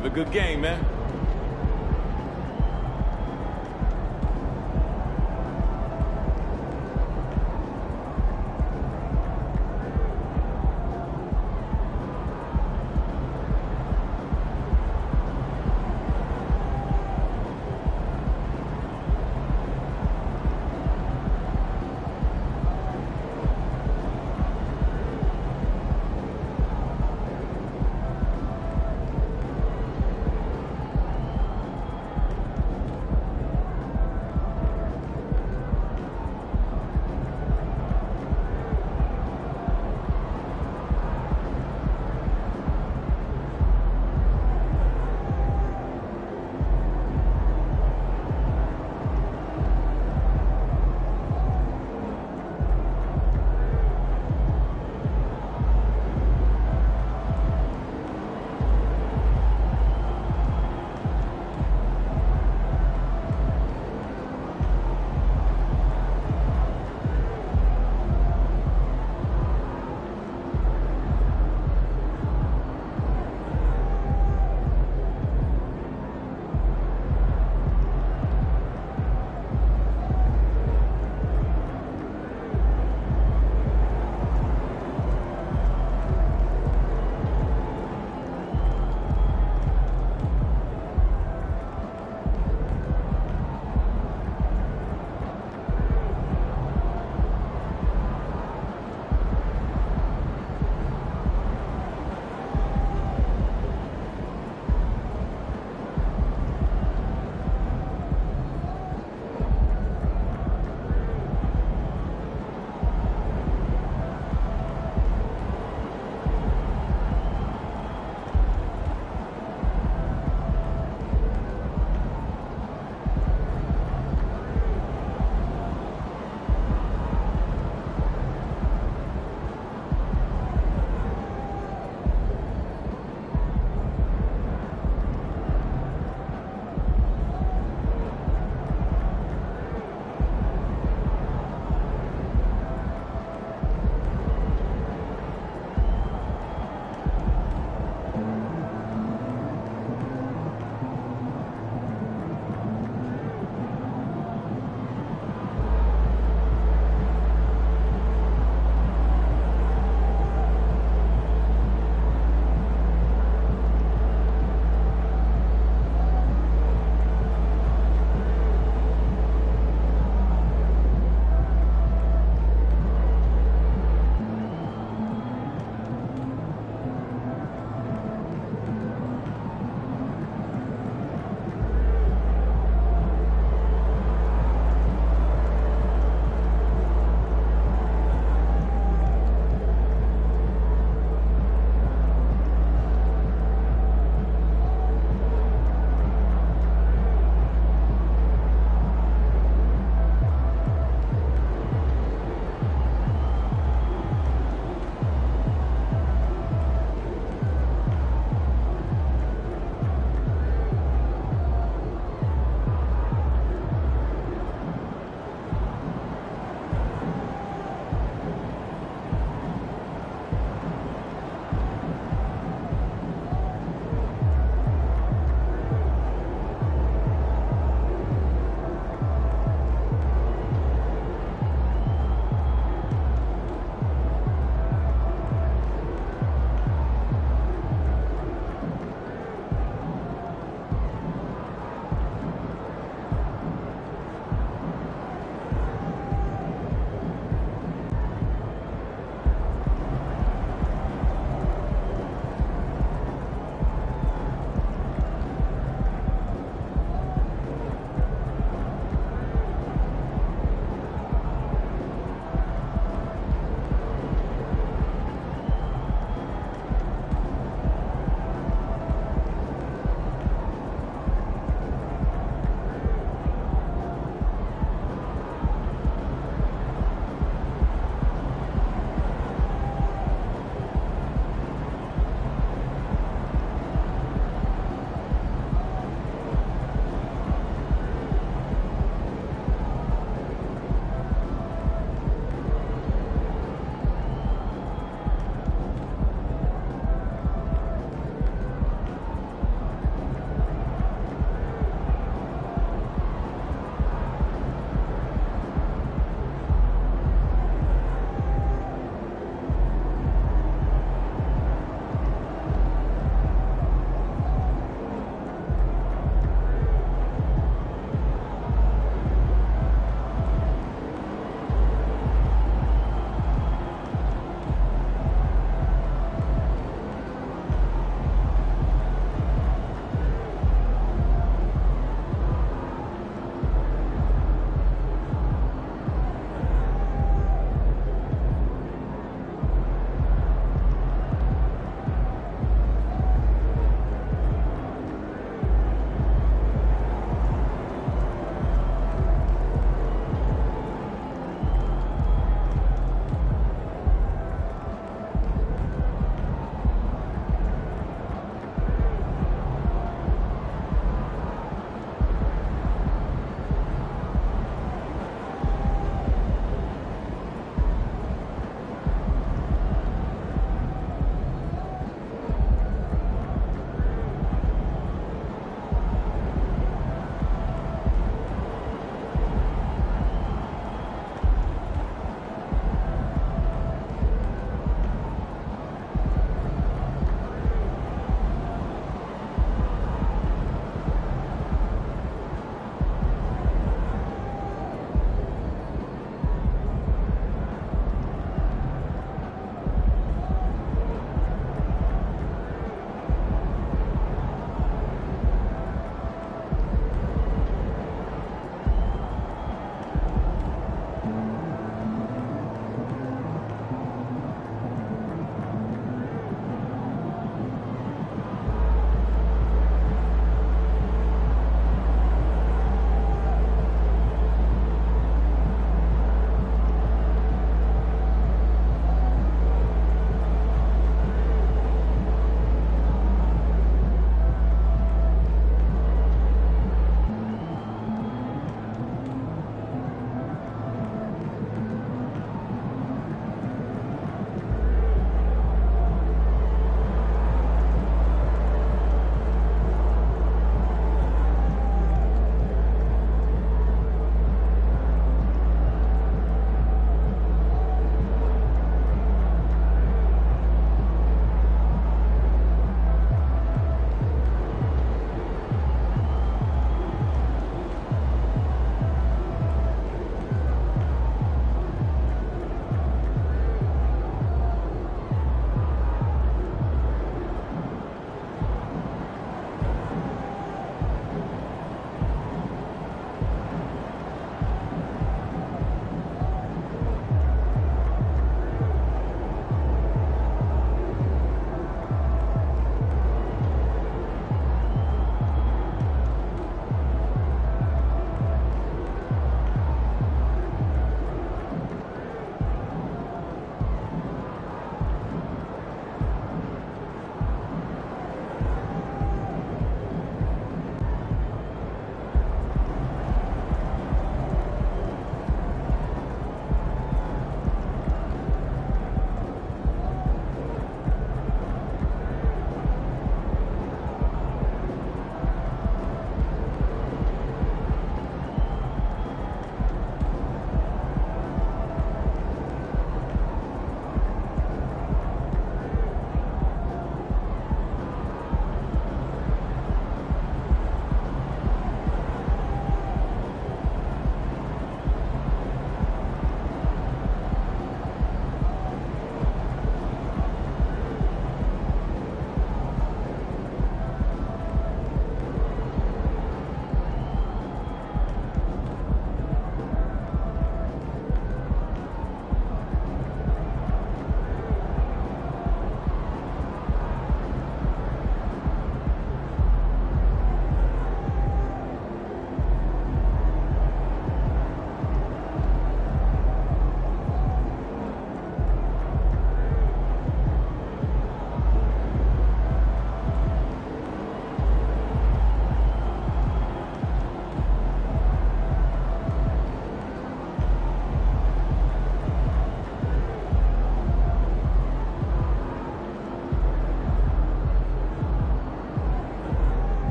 S4: Have a good game, man.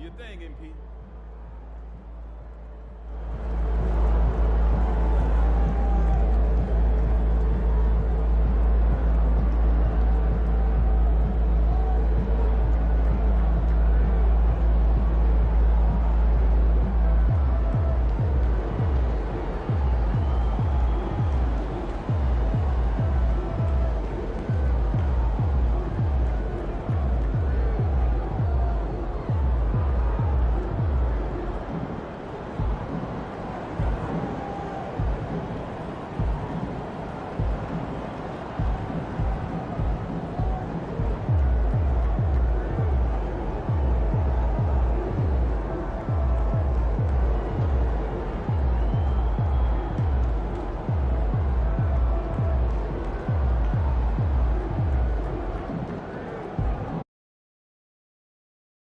S4: your thing, MP.